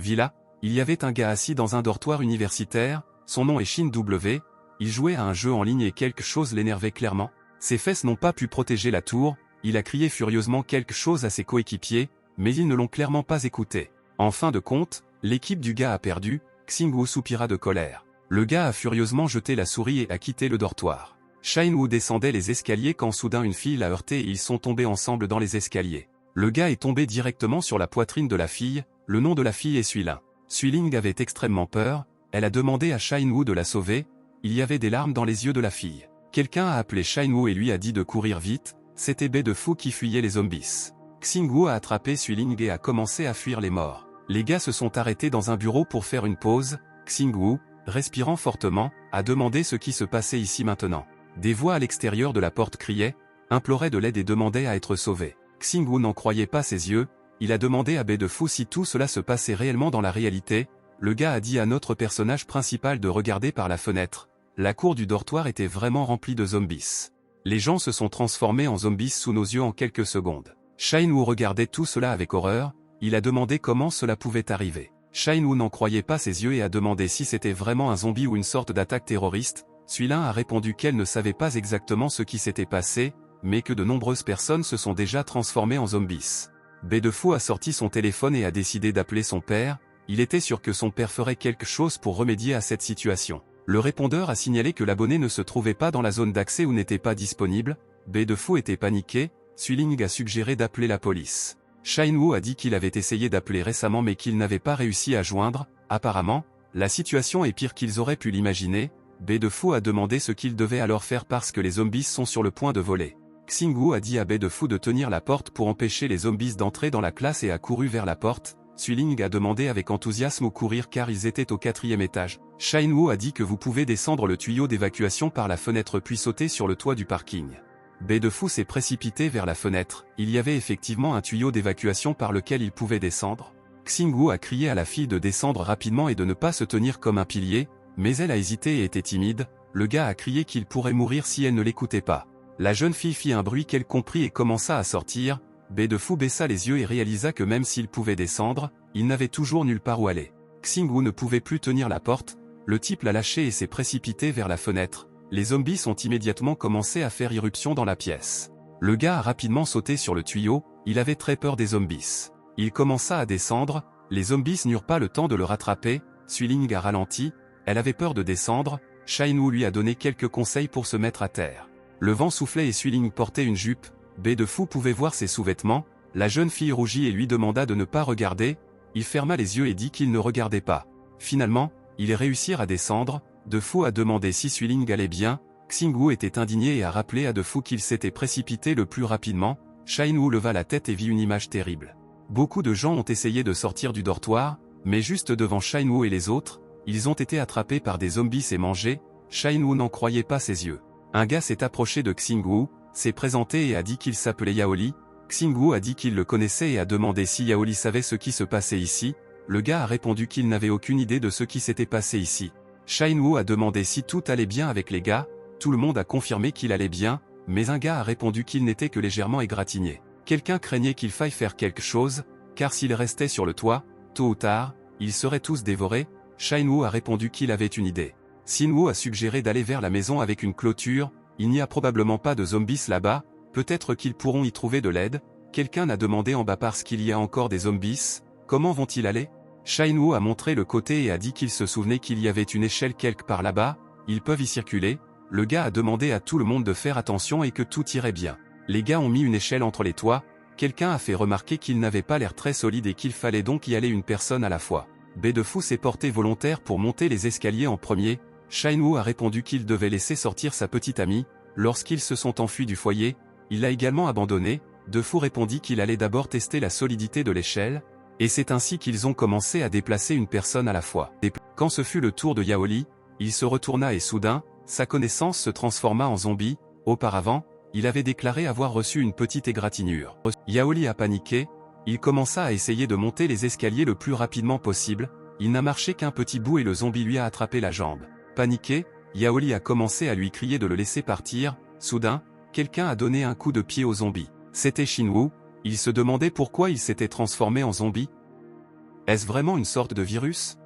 villa, il y avait un gars assis dans un dortoir universitaire, son nom est Shin W, il jouait à un jeu en ligne et quelque chose l'énervait clairement. Ses fesses n'ont pas pu protéger la tour, il a crié furieusement quelque chose à ses coéquipiers, mais ils ne l'ont clairement pas écouté. En fin de compte, l'équipe du gars a perdu, Xingwu soupira de colère. Le gars a furieusement jeté la souris et a quitté le dortoir. Shin-Woo descendait les escaliers quand soudain une fille l'a heurté et ils sont tombés ensemble dans les escaliers. Le gars est tombé directement sur la poitrine de la fille, le nom de la fille est Suiling. Suiling avait extrêmement peur, elle a demandé à Shin-Woo de la sauver, il y avait des larmes dans les yeux de la fille. Quelqu'un a appelé Shin-Woo et lui a dit de courir vite, c'était Bae de Fu qui fuyait les zombies. Xingwu a attrapé Suiling et a commencé à fuir les morts. Les gars se sont arrêtés dans un bureau pour faire une pause, Xingwu, respirant fortement, a demandé ce qui se passait ici maintenant. Des voix à l'extérieur de la porte criaient, imploraient de l'aide et demandaient à être sauvés. Xingwu n'en croyait pas ses yeux, il a demandé à Bae de Fu si tout cela se passait réellement dans la réalité, le gars a dit à notre personnage principal de regarder par la fenêtre. La cour du dortoir était vraiment remplie de zombies. Les gens se sont transformés en zombies sous nos yeux en quelques secondes. Shin-Woo regardait tout cela avec horreur, il a demandé comment cela pouvait arriver. Shin-Woo n'en croyait pas ses yeux et a demandé si c'était vraiment un zombie ou une sorte d'attaque terroriste. Suiling a répondu qu'elle ne savait pas exactement ce qui s'était passé, mais que de nombreuses personnes se sont déjà transformées en zombies. Bae de Fu a sorti son téléphone et a décidé d'appeler son père, il était sûr que son père ferait quelque chose pour remédier à cette situation. Le répondeur a signalé que l'abonné ne se trouvait pas dans la zone d'accès ou n'était pas disponible, Bae de Fu était paniqué, Suiling a suggéré d'appeler la police. Shin-Woo a dit qu'il avait essayé d'appeler récemment mais qu'il n'avait pas réussi à joindre, apparemment, la situation est pire qu'ils auraient pu l'imaginer, Bae de Fu a demandé ce qu'il devait alors faire parce que les zombies sont sur le point de voler. Xingwu a dit à Bae de Fu de tenir la porte pour empêcher les zombies d'entrer dans la classe et a couru vers la porte, Suiling a demandé avec enthousiasme où courir car ils étaient au 4e étage. Shin-Woo a dit que vous pouvez descendre le tuyau d'évacuation par la fenêtre puis sauter sur le toit du parking. Bae de Fu s'est précipité vers la fenêtre, il y avait effectivement un tuyau d'évacuation par lequel il pouvait descendre. Xingwu a crié à la fille de descendre rapidement et de ne pas se tenir comme un pilier, mais elle a hésité et était timide, le gars a crié qu'il pourrait mourir si elle ne l'écoutait pas. La jeune fille fit un bruit qu'elle comprit et commença à sortir, Bae de Fu baissa les yeux et réalisa que même s'il pouvait descendre, il n'avait toujours nulle part où aller. Xingwu ne pouvait plus tenir la porte, le type l'a lâché et s'est précipité vers la fenêtre. Les zombies ont immédiatement commencé à faire irruption dans la pièce. Le gars a rapidement sauté sur le tuyau, il avait très peur des zombies. Il commença à descendre, les zombies n'eurent pas le temps de le rattraper, Suiling a ralenti, elle avait peur de descendre, Shin-Woo lui a donné quelques conseils pour se mettre à terre. Le vent soufflait et Suiling portait une jupe, Bae de Fu pouvait voir ses sous-vêtements, la jeune fille rougit et lui demanda de ne pas regarder, il ferma les yeux et dit qu'il ne regardait pas. Finalement, ils réussirent à descendre, De Fu a demandé si Suiling allait bien, Xingwu était indigné et a rappelé à De Fu qu'il s'était précipité le plus rapidement, Shin-Woo leva la tête et vit une image terrible. Beaucoup de gens ont essayé de sortir du dortoir, mais juste devant Shin-Woo et les autres, ils ont été attrapés par des zombies et mangés, Shin-Woo n'en croyait pas ses yeux. Un gars s'est approché de Xingwu, s'est présenté et a dit qu'il s'appelait Yaoli, Xingwu a dit qu'il le connaissait et a demandé si Yaoli savait ce qui se passait ici, le gars a répondu qu'il n'avait aucune idée de ce qui s'était passé ici. Shin-Woo a demandé si tout allait bien avec les gars, tout le monde a confirmé qu'il allait bien, mais un gars a répondu qu'il n'était que légèrement égratigné. Quelqu'un craignait qu'il faille faire quelque chose, car s'il restait sur le toit, tôt ou tard, ils seraient tous dévorés, Shin-Woo a répondu qu'il avait une idée. Xin-Woo a suggéré d'aller vers la maison avec une clôture, il n'y a probablement pas de zombies là-bas, peut-être qu'ils pourront y trouver de l'aide, quelqu'un a demandé en bas parce qu'il y a encore des zombies, comment vont-ils aller? Shin-Woo a montré le côté et a dit qu'il se souvenait qu'il y avait une échelle quelque part là-bas, ils peuvent y circuler, le gars a demandé à tout le monde de faire attention et que tout irait bien. Les gars ont mis une échelle entre les toits, quelqu'un a fait remarquer qu'il n'avait pas l'air très solide et qu'il fallait donc y aller une personne à la fois. Bae de Fu s'est porté volontaire pour monter les escaliers en premier, Shin-Woo a répondu qu'il devait laisser sortir sa petite amie, lorsqu'ils se sont enfuis du foyer, il l'a également abandonné, De Fu répondit qu'il allait d'abord tester la solidité de l'échelle, et c'est ainsi qu'ils ont commencé à déplacer une personne à la fois. Quand ce fut le tour de Yaoli, il se retourna et soudain, sa connaissance se transforma en zombie, auparavant, il avait déclaré avoir reçu une petite égratignure. Yaoli a paniqué, il commença à essayer de monter les escaliers le plus rapidement possible, il n'a marché qu'un petit bout et le zombie lui a attrapé la jambe. Paniqué, Yaoli a commencé à lui crier de le laisser partir, soudain, quelqu'un a donné un coup de pied au zombie. C'était Shin-Woo, il se demandait pourquoi il s'était transformé en zombie. Est-ce vraiment une sorte de virus?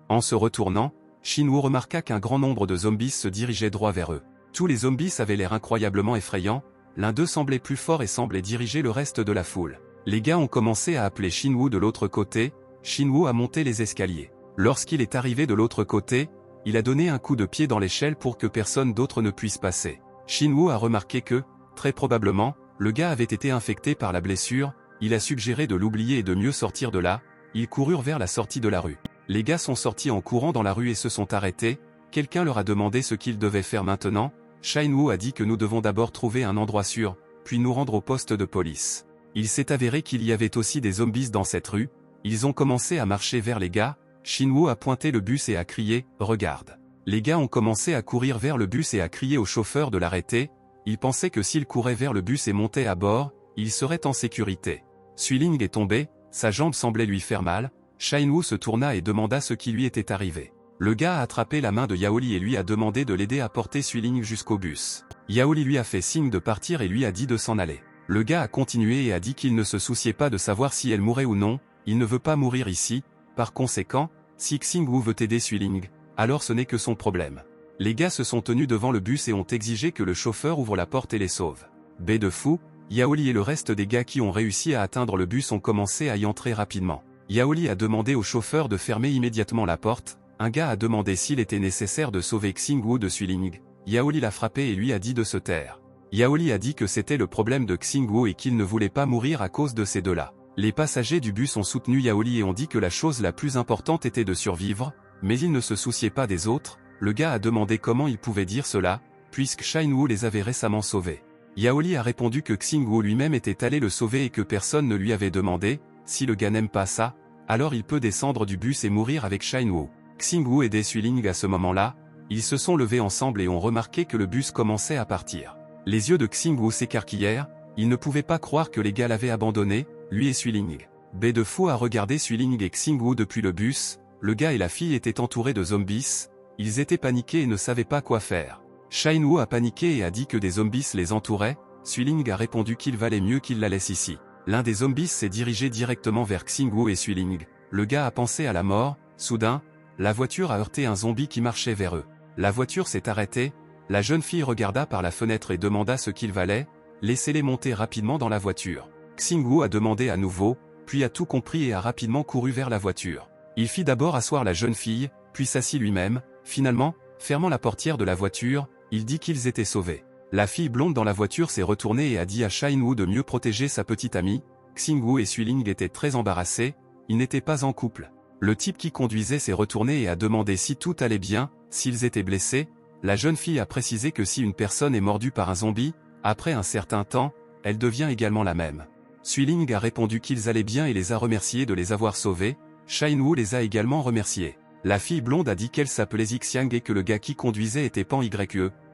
En se retournant, Shinwoo remarqua qu'un grand nombre de zombies se dirigeaient droit vers eux. Tous les zombies avaient l'air incroyablement effrayants, l'un d'eux semblait plus fort et semblait diriger le reste de la foule. Les gars ont commencé à appeler Shinwoo de l'autre côté, Shinwoo a monté les escaliers. Lorsqu'il est arrivé de l'autre côté, il a donné un coup de pied dans l'échelle pour que personne d'autre ne puisse passer. Shinwoo a remarqué que, très probablement, le gars avait été infecté par la blessure, il a suggéré de l'oublier et de mieux sortir de là, ils coururent vers la sortie de la rue. Les gars sont sortis en courant dans la rue et se sont arrêtés, quelqu'un leur a demandé ce qu'ils devaient faire maintenant, Shinwoo a dit que nous devons d'abord trouver un endroit sûr, puis nous rendre au poste de police. Il s'est avéré qu'il y avait aussi des zombies dans cette rue, ils ont commencé à marcher vers les gars, Shinwoo a pointé le bus et a crié « Regarde ». Les gars ont commencé à courir vers le bus et à crier au chauffeur de l'arrêter, ils pensaient que s'ils couraient vers le bus et montaient à bord, ils seraient en sécurité. Suiling est tombé, sa jambe semblait lui faire mal, Shinwoo se tourna et demanda ce qui lui était arrivé. Le gars a attrapé la main de Yaoli et lui a demandé de l'aider à porter Suiling jusqu'au bus. Yaoli lui a fait signe de partir et lui a dit de s'en aller. Le gars a continué et a dit qu'il ne se souciait pas de savoir si elle mourrait ou non, il ne veut pas mourir ici, par conséquent, si Xingwu veut aider Suiling, alors ce n'est que son problème. Les gars se sont tenus devant le bus et ont exigé que le chauffeur ouvre la porte et les sauve. B de fou, Yaoli et le reste des gars qui ont réussi à atteindre le bus ont commencé à y entrer rapidement. Yaoli a demandé au chauffeur de fermer immédiatement la porte, un gars a demandé s'il était nécessaire de sauver Xingwu de Suiling, Yaoli l'a frappé et lui a dit de se taire. Yaoli a dit que c'était le problème de Xingwu et qu'il ne voulait pas mourir à cause de ces deux-là. Les passagers du bus ont soutenu Yaoli et ont dit que la chose la plus importante était de survivre, mais ils ne se souciaient pas des autres. Le gars a demandé comment il pouvait dire cela, puisque Shinwoo les avait récemment sauvés. Yaoli a répondu que Xingwu lui-même était allé le sauver et que personne ne lui avait demandé, si le gars n'aime pas ça, alors il peut descendre du bus et mourir avec Shinwoo. Xingwu aidait Suiling à ce moment-là, ils se sont levés ensemble et ont remarqué que le bus commençait à partir. Les yeux de Xingwu s'écarquillèrent, il ne pouvait pas croire que les gars l'avaient abandonné, lui et Suiling. B de fou a regardé Suiling et Xingwu depuis le bus, le gars et la fille étaient entourés de zombies, ils étaient paniqués et ne savaient pas quoi faire. Shinwoo a paniqué et a dit que des zombies les entouraient, Suiling a répondu qu'il valait mieux qu'il la laisse ici. L'un des zombies s'est dirigé directement vers Xingwu et Suiling, le gars a pensé à la mort, soudain, la voiture a heurté un zombie qui marchait vers eux. La voiture s'est arrêtée, la jeune fille regarda par la fenêtre et demanda ce qu'il valait, laissez-les monter rapidement dans la voiture. Xingwu a demandé à nouveau, puis a tout compris et a rapidement couru vers la voiture. Il fit d'abord asseoir la jeune fille, puis s'assit lui-même, finalement, fermant la portière de la voiture, il dit qu'ils étaient sauvés. La fille blonde dans la voiture s'est retournée et a dit à Shinwoo de mieux protéger sa petite amie, Xingwu et Suiling étaient très embarrassés, ils n'étaient pas en couple. Le type qui conduisait s'est retourné et a demandé si tout allait bien, s'ils étaient blessés. La jeune fille a précisé que si une personne est mordue par un zombie, après un certain temps, elle devient également la même. Suiling a répondu qu'ils allaient bien et les a remerciés de les avoir sauvés, Shinwoo les a également remerciés. La fille blonde a dit qu'elle s'appelait Xiang et que le gars qui conduisait était Pan Ye,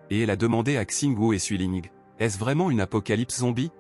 et elle a demandé à Xingwu et Suiling, est-ce vraiment une apocalypse zombie?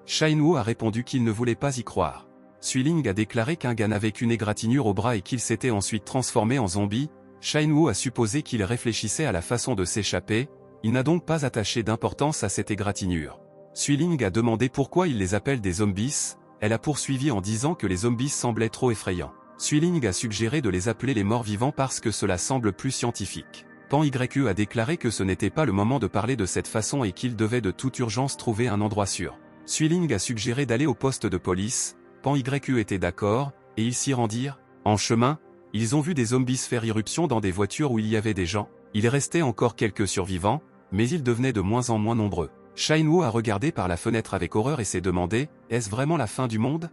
Shinwoo a répondu qu'il ne voulait pas y croire. Suiling a déclaré qu'un gars n'avait qu'une égratignure au bras et qu'il s'était ensuite transformé en zombie, Shinwoo a supposé qu'il réfléchissait à la façon de s'échapper, il n'a donc pas attaché d'importance à cette égratignure. Suiling a demandé pourquoi il les appelle des zombies, elle a poursuivi en disant que les zombies semblaient trop effrayants. Suiling a suggéré de les appeler les morts vivants parce que cela semble plus scientifique. Pan Ye a déclaré que ce n'était pas le moment de parler de cette façon et qu'il devait de toute urgence trouver un endroit sûr. Suiling a suggéré d'aller au poste de police, Pan Ye était d'accord, et ils s'y rendirent. En chemin, ils ont vu des zombies faire irruption dans des voitures où il y avait des gens, il restait encore quelques survivants, mais ils devenaient de moins en moins nombreux. Shinwoo a regardé par la fenêtre avec horreur et s'est demandé, est-ce vraiment la fin du monde?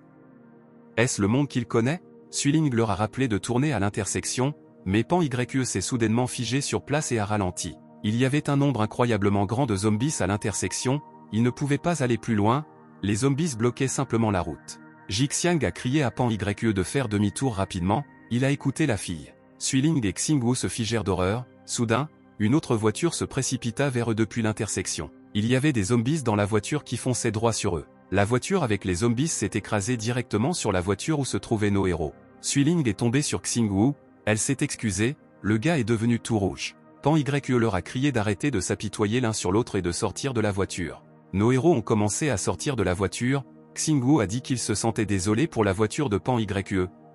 Est-ce le monde qu'il connaît? Suiling leur a rappelé de tourner à l'intersection, mais Pan Ye s'est soudainement figé sur place et a ralenti. Il y avait un nombre incroyablement grand de zombies à l'intersection, ils ne pouvaient pas aller plus loin, les zombies bloquaient simplement la route. Xiang a crié à Pan Ye de faire demi-tour rapidement, il a écouté la fille. Suiling et Xingwu se figèrent d'horreur, soudain, une autre voiture se précipita vers eux depuis l'intersection. Il y avait des zombies dans la voiture qui fonçaient droit sur eux. La voiture avec les zombies s'est écrasée directement sur la voiture où se trouvaient nos héros. Suiling est tombé sur Xingwu, elle s'est excusée, le gars est devenu tout rouge. Pan Ye leur a crié d'arrêter de s'apitoyer l'un sur l'autre et de sortir de la voiture. Nos héros ont commencé à sortir de la voiture, Xingwu a dit qu'il se sentait désolé pour la voiture de Pan Ye,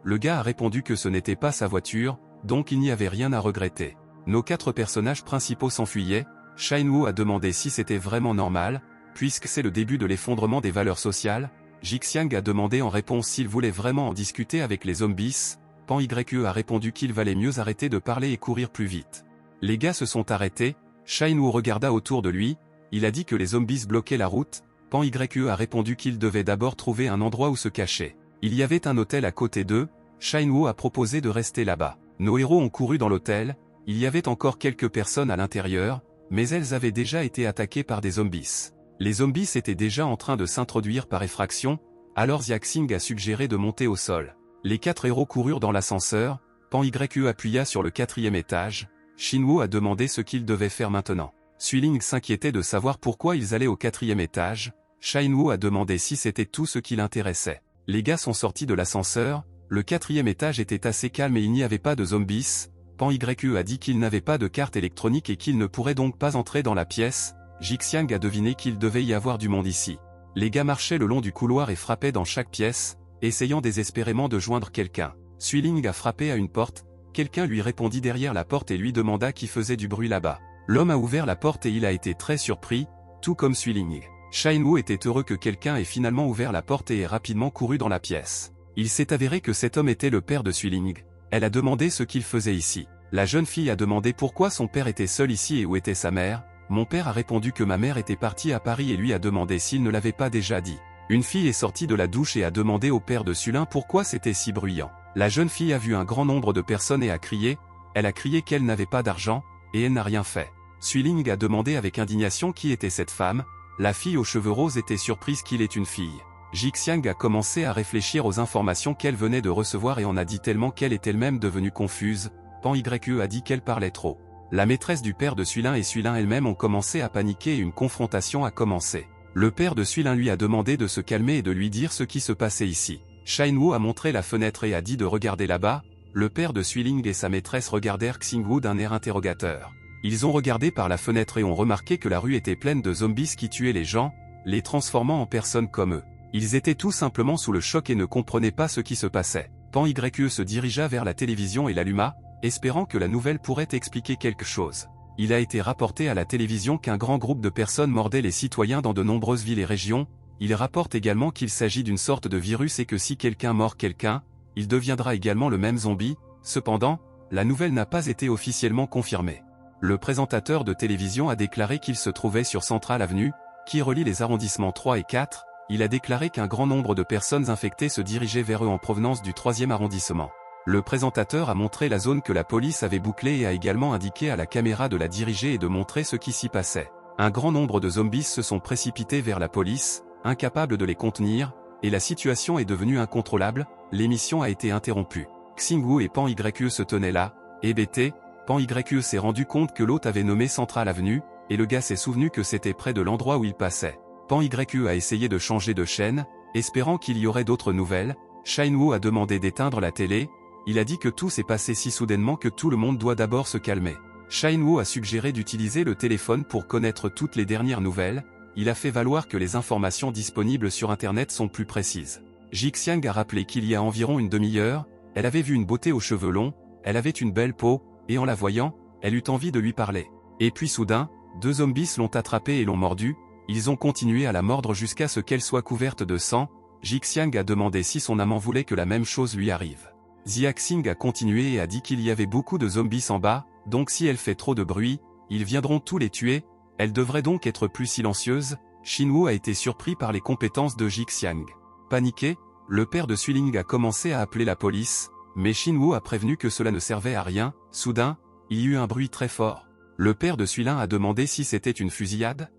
Le gars a répondu que ce n'était pas sa voiture, donc il n'y avait rien à regretter. Nos 4 personnages principaux s'enfuyaient. Shinwoo a demandé si c'était vraiment normal, puisque c'est le début de l'effondrement des valeurs sociales. Jixiang a demandé en réponse s'il voulait vraiment en discuter avec les zombies. Pan YE a répondu qu'il valait mieux arrêter de parler et courir plus vite. Les gars se sont arrêtés. Shinwoo regarda autour de lui. Il a dit que les zombies bloquaient la route. Pan YE a répondu qu'il devait d'abord trouver un endroit où se cacher. Il y avait un hôtel à côté d'eux. Shinwoo a proposé de rester là-bas. Nos héros ont couru dans l'hôtel. Il y avait encore quelques personnes à l'intérieur, mais elles avaient déjà été attaquées par des zombies. Les zombies étaient déjà en train de s'introduire par effraction, alors Xiaxing a suggéré de monter au sol. Les 4 héros coururent dans l'ascenseur. Pan YE appuya sur le 4e étage. Shinwoo a demandé ce qu'ils devaient faire maintenant. Suiling s'inquiétait de savoir pourquoi ils allaient au 4e étage. Shinwoo a demandé si c'était tout ce qui l'intéressait. Les gars sont sortis de l'ascenseur. Le 4e étage était assez calme et il n'y avait pas de zombies. Pan YE a dit qu'il n'avait pas de carte électronique et qu'il ne pourrait donc pas entrer dans la pièce. Jixiang a deviné qu'il devait y avoir du monde ici. Les gars marchaient le long du couloir et frappaient dans chaque pièce, essayant désespérément de joindre quelqu'un. Suiling a frappé à une porte. Quelqu'un lui répondit derrière la porte et lui demanda qui faisait du bruit là-bas. L'homme a ouvert la porte et il a été très surpris, tout comme Suiling. Shinwoo était heureux que quelqu'un ait finalement ouvert la porte et ait rapidement couru dans la pièce. Il s'est avéré que cet homme était le père de Suiling. Elle a demandé ce qu'il faisait ici. La jeune fille a demandé pourquoi son père était seul ici et où était sa mère. Mon père a répondu que ma mère était partie à Paris et lui a demandé s'il ne l'avait pas déjà dit. Une fille est sortie de la douche et a demandé au père de Sulin pourquoi c'était si bruyant. La jeune fille a vu un grand nombre de personnes et a crié. Elle a crié qu'elle n'avait pas d'argent, et elle n'a rien fait. Suiling a demandé avec indignation qui était cette femme. La fille aux cheveux roses était surprise qu'il est une fille. Jixiang a commencé à réfléchir aux informations qu'elle venait de recevoir et en a dit tellement qu'elle est elle-même devenue confuse. Pan YE a dit qu'elle parlait trop. La maîtresse du père de Suilin et Suilin elle-même ont commencé à paniquer et une confrontation a commencé. Le père de Suilin lui a demandé de se calmer et de lui dire ce qui se passait ici. Shinwoo a montré la fenêtre et a dit de regarder là-bas. Le père de Suiling et sa maîtresse regardèrent Xingwu d'un air interrogateur. Ils ont regardé par la fenêtre et ont remarqué que la rue était pleine de zombies qui tuaient les gens, les transformant en personnes comme eux. Ils étaient tout simplement sous le choc et ne comprenaient pas ce qui se passait. Pan YE se dirigea vers la télévision et l'alluma, espérant que la nouvelle pourrait expliquer quelque chose. Il a été rapporté à la télévision qu'un grand groupe de personnes mordait les citoyens dans de nombreuses villes et régions. Il rapporte également qu'il s'agit d'une sorte de virus et que si quelqu'un mord quelqu'un, il deviendra également le même zombie. Cependant, la nouvelle n'a pas été officiellement confirmée. Le présentateur de télévision a déclaré qu'il se trouvait sur Central Avenue, qui relie les arrondissements 3 et 4. Il a déclaré qu'un grand nombre de personnes infectées se dirigeaient vers eux en provenance du 3e arrondissement. Le présentateur a montré la zone que la police avait bouclée et a également indiqué à la caméra de la diriger et de montrer ce qui s'y passait. Un grand nombre de zombies se sont précipités vers la police, incapables de les contenir, et la situation est devenue incontrôlable. L'émission a été interrompue. Xingwu et Pan YE se tenaient là, hébétés. Pan YE s'est rendu compte que l'hôte avait nommé Central Avenue, et le gars s'est souvenu que c'était près de l'endroit où il passait. Pan YE a essayé de changer de chaîne, espérant qu'il y aurait d'autres nouvelles. Shinwoo a demandé d'éteindre la télé. Il a dit que tout s'est passé si soudainement que tout le monde doit d'abord se calmer. Shinwoo a suggéré d'utiliser le téléphone pour connaître toutes les dernières nouvelles. Il a fait valoir que les informations disponibles sur Internet sont plus précises. Jixiang a rappelé qu'il y a environ une demi-heure, elle avait vu une beauté aux cheveux longs, elle avait une belle peau, et en la voyant, elle eut envie de lui parler. Et puis soudain, 2 zombies l'ont attrapée et l'ont mordue. Ils ont continué à la mordre jusqu'à ce qu'elle soit couverte de sang. Jixiang a demandé si son amant voulait que la même chose lui arrive. Xiaxing a continué et a dit qu'il y avait beaucoup de zombies en bas, donc si elle fait trop de bruit, ils viendront tous les tuer. Elle devrait donc être plus silencieuse. Shinwoo a été surpris par les compétences de Jixiang. Paniqué, le père de Suiling a commencé à appeler la police, mais Shinwoo a prévenu que cela ne servait à rien. Soudain, il y eut un bruit très fort. Le père de Suilin a demandé si c'était une fusillade.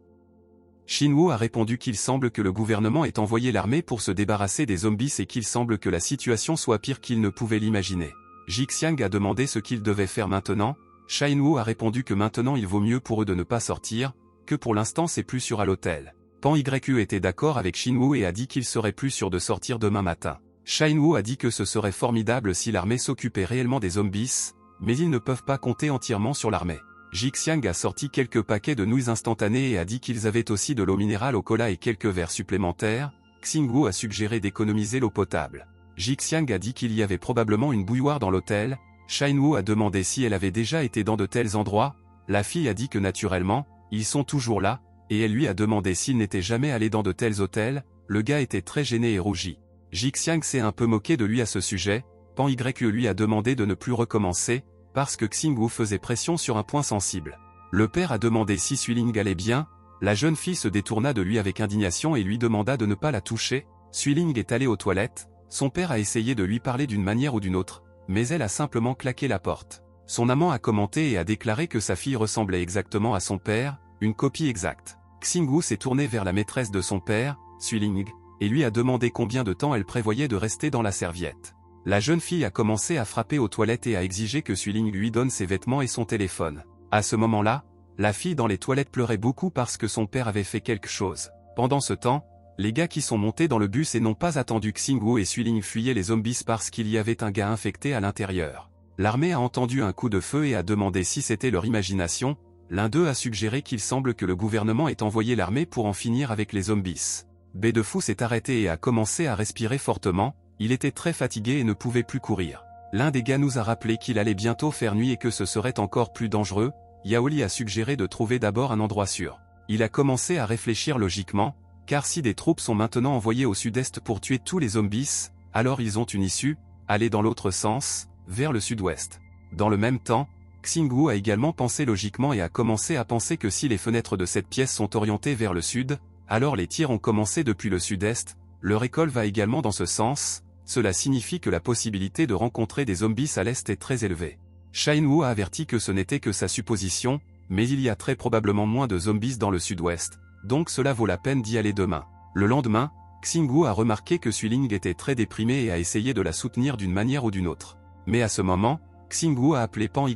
Shinwoo a répondu qu'il semble que le gouvernement ait envoyé l'armée pour se débarrasser des zombies et qu'il semble que la situation soit pire qu'il ne pouvait l'imaginer. Jixiang a demandé ce qu'il devait faire maintenant. Shinwoo a répondu que maintenant il vaut mieux pour eux de ne pas sortir, que pour l'instant c'est plus sûr à l'hôtel. Pan YE était d'accord avec Shinwoo et a dit qu'il serait plus sûr de sortir demain matin. Shinwoo a dit que ce serait formidable si l'armée s'occupait réellement des zombies, mais ils ne peuvent pas compter entièrement sur l'armée. Jixiang a sorti quelques paquets de nouilles instantanées et a dit qu'ils avaient aussi de l'eau minérale au cola et quelques verres supplémentaires. Xingwu a suggéré d'économiser l'eau potable. Jixiang a dit qu'il y avait probablement une bouilloire dans l'hôtel. Shinwu a demandé si elle avait déjà été dans de tels endroits. La fille a dit que naturellement, ils sont toujours là, et elle lui a demandé s'il n'était jamais allé dans de tels hôtels. Le gars était très gêné et rougi. Jixiang s'est un peu moqué de lui à ce sujet. Pan Yu lui a demandé de ne plus recommencer, parce que Xingwu faisait pression sur un point sensible. Le père a demandé si Suiling allait bien. La jeune fille se détourna de lui avec indignation et lui demanda de ne pas la toucher. Suiling est allée aux toilettes. Son père a essayé de lui parler d'une manière ou d'une autre, mais elle a simplement claqué la porte. Son amant a commenté et a déclaré que sa fille ressemblait exactement à son père, une copie exacte. Xingwu s'est tourné vers la maîtresse de son père, Suiling, et lui a demandé combien de temps elle prévoyait de rester dans la serviette. La jeune fille a commencé à frapper aux toilettes et a exigé que Suiling lui donne ses vêtements et son téléphone. À ce moment-là, la fille dans les toilettes pleurait beaucoup parce que son père avait fait quelque chose. Pendant ce temps, les gars qui sont montés dans le bus et n'ont pas attendu que Xingwu et Suiling fuyaient les zombies parce qu'il y avait un gars infecté à l'intérieur. L'armée a entendu un coup de feu et a demandé si c'était leur imagination. L'un d'eux a suggéré qu'il semble que le gouvernement ait envoyé l'armée pour en finir avec les zombies. Bedefou s'est arrêté et a commencé à respirer fortement. Il était très fatigué et ne pouvait plus courir. L'un des gars nous a rappelé qu'il allait bientôt faire nuit et que ce serait encore plus dangereux. Yaoli a suggéré de trouver d'abord un endroit sûr. Il a commencé à réfléchir logiquement, car si des troupes sont maintenant envoyées au sud-est pour tuer tous les zombies, alors ils ont une issue, aller dans l'autre sens, vers le sud-ouest. Dans le même temps, Xingwu a également pensé logiquement et a commencé à penser que si les fenêtres de cette pièce sont orientées vers le sud, alors les tirs ont commencé depuis le sud-est, leur école va également dans ce sens, cela signifie que la possibilité de rencontrer des zombies à l'est est très élevée. Shinwu a averti que ce n'était que sa supposition, mais il y a très probablement moins de zombies dans le sud-ouest, donc cela vaut la peine d'y aller demain. Le lendemain, Xingwu a remarqué que Suiling était très déprimé et a essayé de la soutenir d'une manière ou d'une autre. Mais à ce moment, Xingwu a appelé Pan Yu.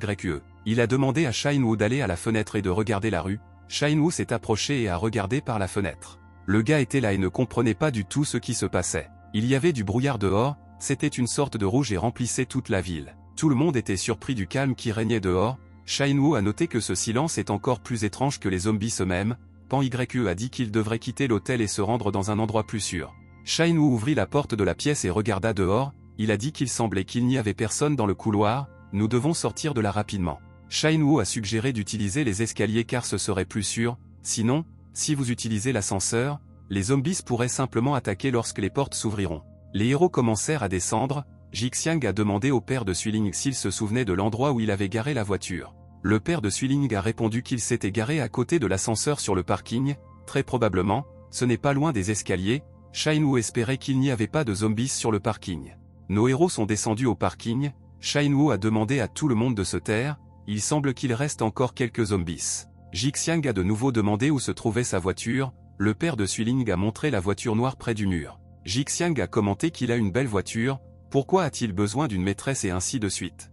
Il a demandé à Shinwu d'aller à la fenêtre et de regarder la rue. Shinwu s'est approché et a regardé par la fenêtre. Le gars était là et ne comprenait pas du tout ce qui se passait. Il y avait du brouillard dehors, c'était une sorte de rouge et remplissait toute la ville. Tout le monde était surpris du calme qui régnait dehors. Shinwu a noté que ce silence est encore plus étrange que les zombies eux-mêmes. Pan Yu a dit qu'il devrait quitter l'hôtel et se rendre dans un endroit plus sûr. Shinwu ouvrit la porte de la pièce et regarda dehors. Il a dit qu'il semblait qu'il n'y avait personne dans le couloir. Nous devons sortir de là rapidement. Shinwu a suggéré d'utiliser les escaliers car ce serait plus sûr. Sinon, si vous utilisez l'ascenseur, les zombies pourraient simplement attaquer lorsque les portes s'ouvriront. Les héros commencèrent à descendre. Jixiang a demandé au père de Suiling s'il se souvenait de l'endroit où il avait garé la voiture. Le père de Suiling a répondu qu'il s'était garé à côté de l'ascenseur sur le parking. Très probablement, ce n'est pas loin des escaliers. Shinwu espérait qu'il n'y avait pas de zombies sur le parking. Nos héros sont descendus au parking. Shinwu a demandé à tout le monde de se taire. Il semble qu'il reste encore quelques zombies. Jixiang a de nouveau demandé où se trouvait sa voiture. Le père de Suiling a montré la voiture noire près du mur. Jixiang a commenté qu'il a une belle voiture. Pourquoi a-t-il besoin d'une maîtresse et ainsi de suite?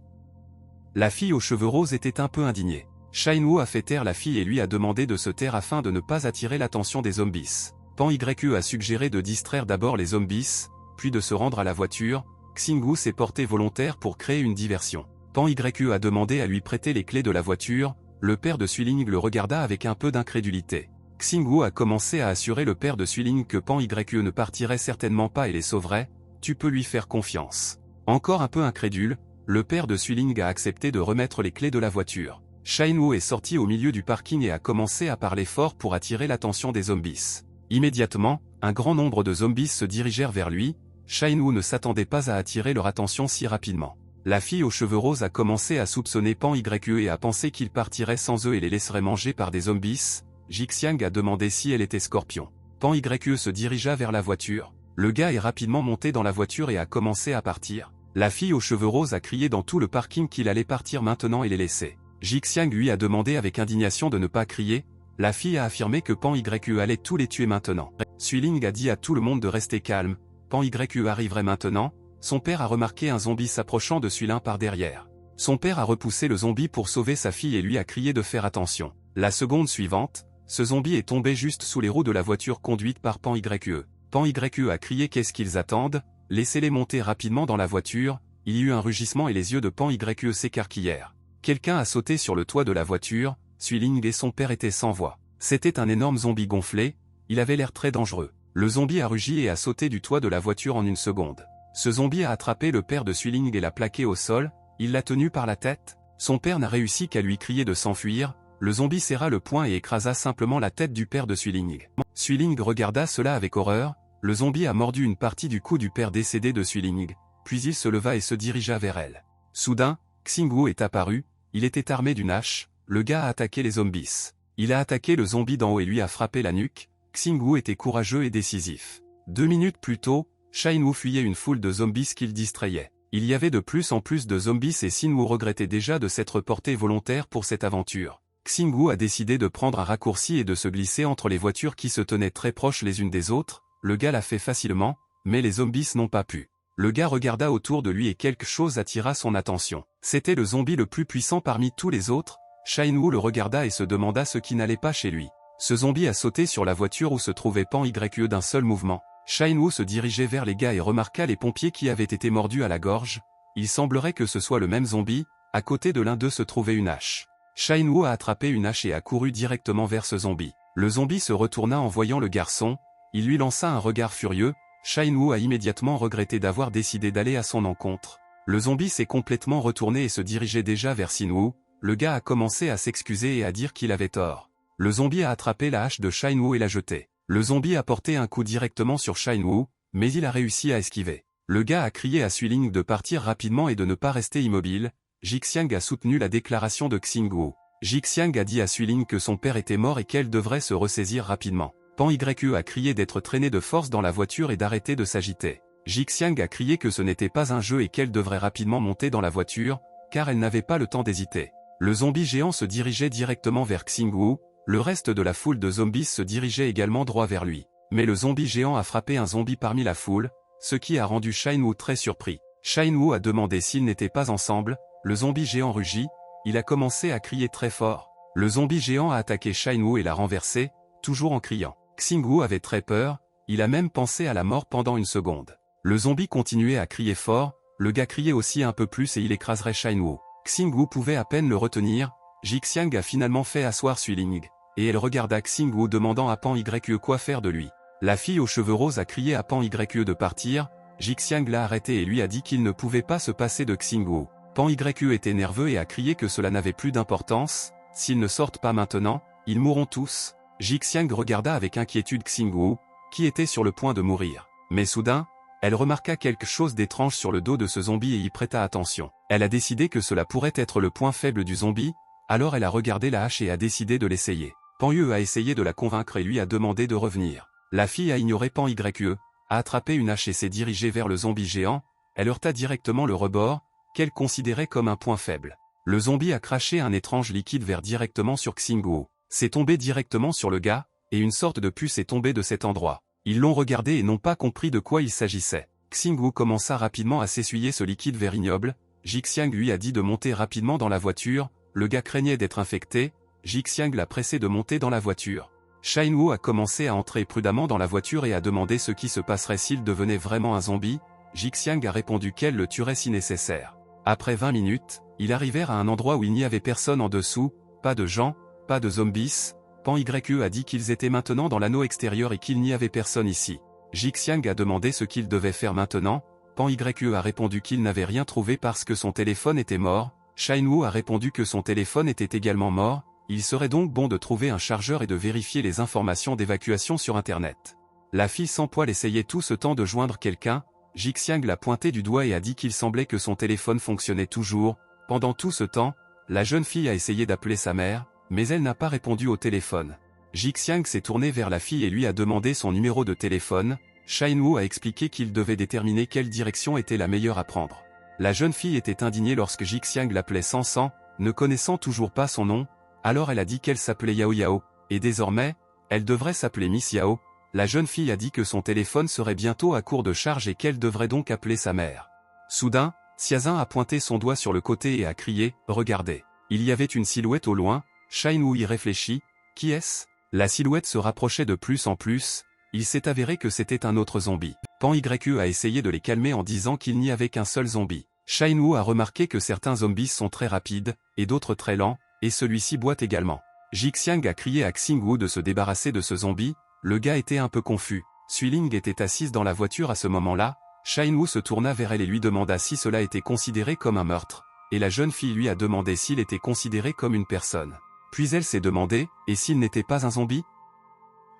La fille aux cheveux roses était un peu indignée. Shinwu a fait taire la fille et lui a demandé de se taire afin de ne pas attirer l'attention des zombies. Pan Yu a suggéré de distraire d'abord les zombies, puis de se rendre à la voiture. Xingwu s'est porté volontaire pour créer une diversion. Pan Yu a demandé à lui prêter les clés de la voiture. Le père de Suiling le regarda avec un peu d'incrédulité. Xingwu a commencé à assurer le père de Suiling que Pan Yu ne partirait certainement pas et les sauverait. Tu peux lui faire confiance. Encore un peu incrédule, le père de Suiling a accepté de remettre les clés de la voiture. Shinwu est sorti au milieu du parking et a commencé à parler fort pour attirer l'attention des zombies. Immédiatement, un grand nombre de zombies se dirigèrent vers lui. Shinwu ne s'attendait pas à attirer leur attention si rapidement. La fille aux cheveux roses a commencé à soupçonner Pan Yu et a pensé qu'il partirait sans eux et les laisserait manger par des zombies. Jixiang a demandé si elle était Scorpion. Pan Yu se dirigea vers la voiture. Le gars est rapidement monté dans la voiture et a commencé à partir. La fille aux cheveux roses a crié dans tout le parking qu'il allait partir maintenant et les laisser. Jixiang lui a demandé avec indignation de ne pas crier. La fille a affirmé que Pan Yu allait tous les tuer maintenant. Suiling a dit à tout le monde de rester calme. Pan Yu arriverait maintenant. Son père a remarqué un zombie s'approchant de Suiling par derrière. Son père a repoussé le zombie pour sauver sa fille et lui a crié de faire attention. La seconde suivante, ce zombie est tombé juste sous les roues de la voiture conduite par Pan Yu. Pan Yu a crié qu'est-ce qu'ils attendent, laissez-les monter rapidement dans la voiture. Il y eut un rugissement et les yeux de Pan Yu s'écarquillèrent. Quelqu'un a sauté sur le toit de la voiture. Suiling et son père étaient sans voix. C'était un énorme zombie gonflé, il avait l'air très dangereux. Le zombie a rugi et a sauté du toit de la voiture en une seconde. Ce zombie a attrapé le père de Suiling et l'a plaqué au sol, il l'a tenu par la tête. Son père n'a réussi qu'à lui crier de s'enfuir, le zombie serra le poing et écrasa simplement la tête du père de Suiling. Suiling regarda cela avec horreur, le zombie a mordu une partie du cou du père décédé de Suiling, puis il se leva et se dirigea vers elle. Soudain, Xingwu est apparu, il était armé d'une hache, le gars a attaqué les zombies. Il a attaqué le zombie d'en haut et lui a frappé la nuque, Xingwu était courageux et décisif. 2 minutes plus tôt, Shinwu fuyait une foule de zombies qu'il distrayait. Il y avait de plus en plus de zombies et Xingwu regrettait déjà de s'être porté volontaire pour cette aventure. Xingwu a décidé de prendre un raccourci et de se glisser entre les voitures qui se tenaient très proches les unes des autres, le gars l'a fait facilement, mais les zombies n'ont pas pu. Le gars regarda autour de lui et quelque chose attira son attention. C'était le zombie le plus puissant parmi tous les autres, Shinwu le regarda et se demanda ce qui n'allait pas chez lui. Ce zombie a sauté sur la voiture où se trouvait Pan Yue d'un seul mouvement. Shinwu se dirigeait vers les gars et remarqua les pompiers qui avaient été mordus à la gorge. Il semblerait que ce soit le même zombie, à côté de l'un d'eux se trouvait une hache. Shinwu a attrapé une hache et a couru directement vers ce zombie. Le zombie se retourna en voyant le garçon, il lui lança un regard furieux, Shinwu a immédiatement regretté d'avoir décidé d'aller à son encontre. Le zombie s'est complètement retourné et se dirigeait déjà vers Xingwu, le gars a commencé à s'excuser et à dire qu'il avait tort. Le zombie a attrapé la hache de Shinwu et l'a jetée. Le zombie a porté un coup directement sur Shinwu, mais il a réussi à esquiver. Le gars a crié à Suiling de partir rapidement et de ne pas rester immobile. Jixiang a soutenu la déclaration de Xingwu. Jixiang a dit à Suiling que son père était mort et qu'elle devrait se ressaisir rapidement. Pan Yue a crié d'être traîné de force dans la voiture et d'arrêter de s'agiter. Jixiang a crié que ce n'était pas un jeu et qu'elle devrait rapidement monter dans la voiture, car elle n'avait pas le temps d'hésiter. Le zombie géant se dirigeait directement vers Xingwu, le reste de la foule de zombies se dirigeait également droit vers lui. Mais le zombie géant a frappé un zombie parmi la foule, ce qui a rendu Shinwu très surpris. Shinwu a demandé s'ils n'étaient pas ensemble, le zombie géant rugit, il a commencé à crier très fort. Le zombie géant a attaqué Shinwu et l'a renversé, toujours en criant. Xingwu avait très peur, il a même pensé à la mort pendant une seconde. Le zombie continuait à crier fort, le gars criait aussi un peu plus et il écraserait Shinwu. Xingwu pouvait à peine le retenir, Jixiang a finalement fait asseoir Suiling, et elle regarda Xingwu demandant à Pan Yue quoi faire de lui. La fille aux cheveux roses a crié à Pan Yue de partir, Jixiang l'a arrêté et lui a dit qu'il ne pouvait pas se passer de Xingwu. Pan Yue était nerveux et a crié que cela n'avait plus d'importance, s'ils ne sortent pas maintenant, ils mourront tous. Jixiang regarda avec inquiétude Xingwu, qui était sur le point de mourir. Mais soudain, elle remarqua quelque chose d'étrange sur le dos de ce zombie et y prêta attention. Elle a décidé que cela pourrait être le point faible du zombie, alors elle a regardé la hache et a décidé de l'essayer. Pan Yue a essayé de la convaincre et lui a demandé de revenir. La fille a ignoré Pan Yue, a attrapé une hache et s'est dirigée vers le zombie géant, elle heurta directement le rebord, qu'elle considérait comme un point faible. Le zombie a craché un étrange liquide vert directement sur Xingwu. C'est tombé directement sur le gars, et une sorte de puce est tombée de cet endroit. Ils l'ont regardé et n'ont pas compris de quoi il s'agissait. Xingwu commença rapidement à s'essuyer ce liquide vert ignoble, Jixiang lui a dit de monter rapidement dans la voiture, le gars craignait d'être infecté, Jixiang l'a pressé de monter dans la voiture. Shinwu a commencé à entrer prudemment dans la voiture et a demandé ce qui se passerait s'il devenait vraiment un zombie, Jixiang a répondu qu'elle le tuerait si nécessaire. Après 20 minutes, ils arrivèrent à un endroit où il n'y avait personne en dessous, pas de gens, pas de zombies. Pan Yue a dit qu'ils étaient maintenant dans l'anneau extérieur et qu'il n'y avait personne ici. Jixiang a demandé ce qu'il devait faire maintenant, Pan Yue a répondu qu'il n'avait rien trouvé parce que son téléphone était mort, Shinwu a répondu que son téléphone était également mort, il serait donc bon de trouver un chargeur et de vérifier les informations d'évacuation sur internet. La fille sans poil essayait tout ce temps de joindre quelqu'un, Jixiang l'a pointé du doigt et a dit qu'il semblait que son téléphone fonctionnait toujours. Pendant tout ce temps, la jeune fille a essayé d'appeler sa mère, mais elle n'a pas répondu au téléphone. Jixiang s'est tourné vers la fille et lui a demandé son numéro de téléphone, Shinwu a expliqué qu'il devait déterminer quelle direction était la meilleure à prendre. La jeune fille était indignée lorsque Jixiang l'appelait Sansan, ne connaissant toujours pas son nom, alors elle a dit qu'elle s'appelait Yao Yao, et désormais, elle devrait s'appeler Miss Yao. La jeune fille a dit que son téléphone serait bientôt à court de charge et qu'elle devrait donc appeler sa mère. Soudain, Xiazin a pointé son doigt sur le côté et a crié « Regardez !» Il y avait une silhouette au loin, Shinwu y réfléchit, qui est-ce? La silhouette se rapprochait de plus en plus, il s'est avéré que c'était un autre zombie. Pan Yue a essayé de les calmer en disant qu'il n'y avait qu'un seul zombie. Shinwu a remarqué que certains zombies sont très rapides, et d'autres très lents, et celui-ci boite également. Jixiang a crié à Xingwu de se débarrasser de ce zombie, le gars était un peu confus. Suiling était assise dans la voiture à ce moment-là, Shin-woo se tourna vers elle et lui demanda si cela était considéré comme un meurtre, et la jeune fille lui a demandé s'il était considéré comme une personne. Puis elle s'est demandé, et s'il n'était pas un zombie?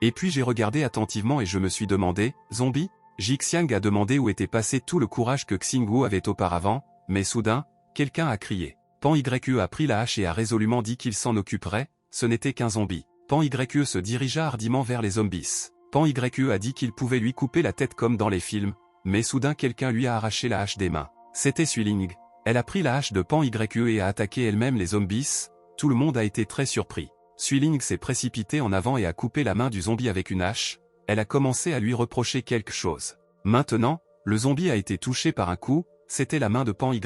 Et puis j'ai regardé attentivement et je me suis demandé, zombie? Jixiang a demandé où était passé tout le courage que Xingwu avait auparavant, mais soudain, quelqu'un a crié. Pan Ye a pris la hache et a résolument dit qu'il s'en occuperait, ce n'était qu'un zombie. Pan Ye se dirigea hardiment vers les zombies. Pan Ye a dit qu'il pouvait lui couper la tête comme dans les films, mais soudain quelqu'un lui a arraché la hache des mains. C'était Suiling. Elle a pris la hache de Pan Ye et a attaqué elle-même les zombies, tout le monde a été très surpris. Suiling s'est précipité en avant et a coupé la main du zombie avec une hache, elle a commencé à lui reprocher quelque chose. Maintenant, le zombie a été touché par un coup, c'était la main de Pan Ye.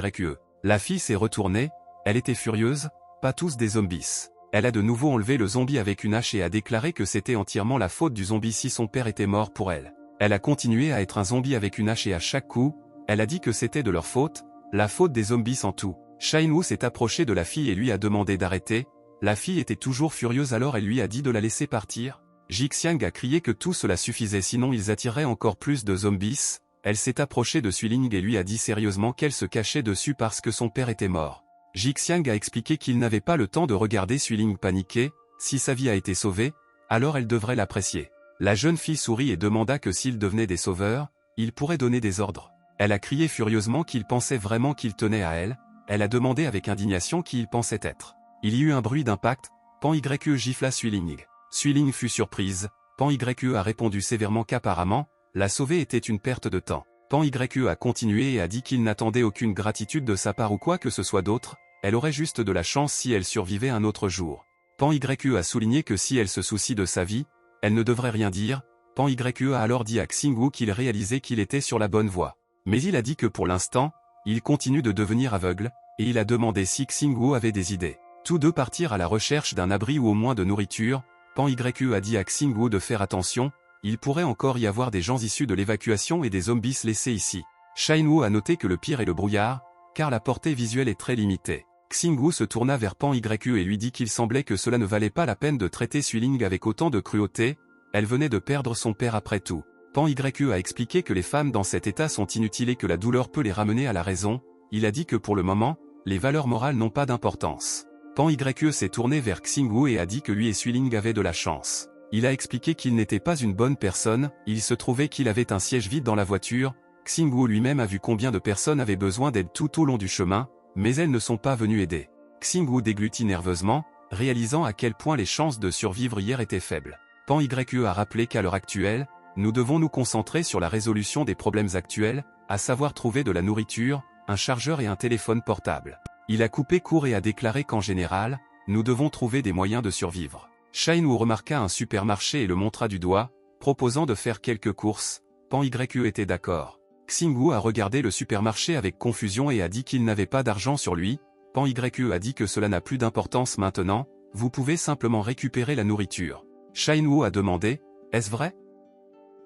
La fille s'est retournée, elle était furieuse, pas tous des zombies. Elle a de nouveau enlevé le zombie avec une hache et a déclaré que c'était entièrement la faute du zombie si son père était mort pour elle. Elle a continué à être un zombie avec une hache et à chaque coup, elle a dit que c'était de leur faute, la faute des zombies en tout. Shin-woo s'est approché de la fille et lui a demandé d'arrêter, la fille était toujours furieuse alors elle lui a dit de la laisser partir. Jixiang a crié que tout cela suffisait sinon ils attireraient encore plus de zombies, elle s'est approchée de Suiling et lui a dit sérieusement qu'elle se cachait dessus parce que son père était mort. Jixiang a expliqué qu'il n'avait pas le temps de regarder Suiling paniquer, si sa vie a été sauvée, alors elle devrait l'apprécier. La jeune fille sourit et demanda que s'ils devenaient des sauveurs, ils pourraient donner des ordres. Elle a crié furieusement qu'il pensait vraiment qu'il tenait à elle, elle a demandé avec indignation qui il pensait être. Il y eut un bruit d'impact, Pan Ye gifla Suiling. Suiling fut surprise, Pan Ye a répondu sévèrement qu'apparemment, la sauver était une perte de temps. Pan Ye a continué et a dit qu'il n'attendait aucune gratitude de sa part ou quoi que ce soit d'autre, elle aurait juste de la chance si elle survivait un autre jour. Pan Ye a souligné que si elle se soucie de sa vie, elle ne devrait rien dire, Pan Ye a alors dit à Xingwu qu'il réalisait qu'il était sur la bonne voie. Mais il a dit que pour l'instant, il continue de devenir aveugle, et il a demandé si Xingwu avait des idées. Tous deux partirent à la recherche d'un abri ou au moins de nourriture, Pan Ye a dit à Xingwu de faire attention, il pourrait encore y avoir des gens issus de l'évacuation et des zombies laissés ici. Shin-woo a noté que le pire est le brouillard, car la portée visuelle est très limitée. Xingwu se tourna vers Pan Ye et lui dit qu'il semblait que cela ne valait pas la peine de traiter Suiling avec autant de cruauté, elle venait de perdre son père après tout. Pan Ye a expliqué que les femmes dans cet état sont inutiles et que la douleur peut les ramener à la raison, il a dit que pour le moment, les valeurs morales n'ont pas d'importance. Pan Ye s'est tourné vers Xingwu et a dit que lui et Suiling avaient de la chance. Il a expliqué qu'il n'était pas une bonne personne, il se trouvait qu'il avait un siège vide dans la voiture, Xingwu lui-même a vu combien de personnes avaient besoin d'aide tout au long du chemin, mais elles ne sont pas venues aider. Xingwu déglutit nerveusement, réalisant à quel point les chances de survivre hier étaient faibles. Pan Ye a rappelé qu'à l'heure actuelle, nous devons nous concentrer sur la résolution des problèmes actuels, à savoir trouver de la nourriture, un chargeur et un téléphone portable. Il a coupé court et a déclaré qu'en général, nous devons trouver des moyens de survivre. Shin-woo remarqua un supermarché et le montra du doigt, proposant de faire quelques courses, Pan Ye était d'accord. Xingwu a regardé le supermarché avec confusion et a dit qu'il n'avait pas d'argent sur lui, Pan Ye a dit que cela n'a plus d'importance maintenant, vous pouvez simplement récupérer la nourriture. Shin-woo a demandé, est-ce vrai?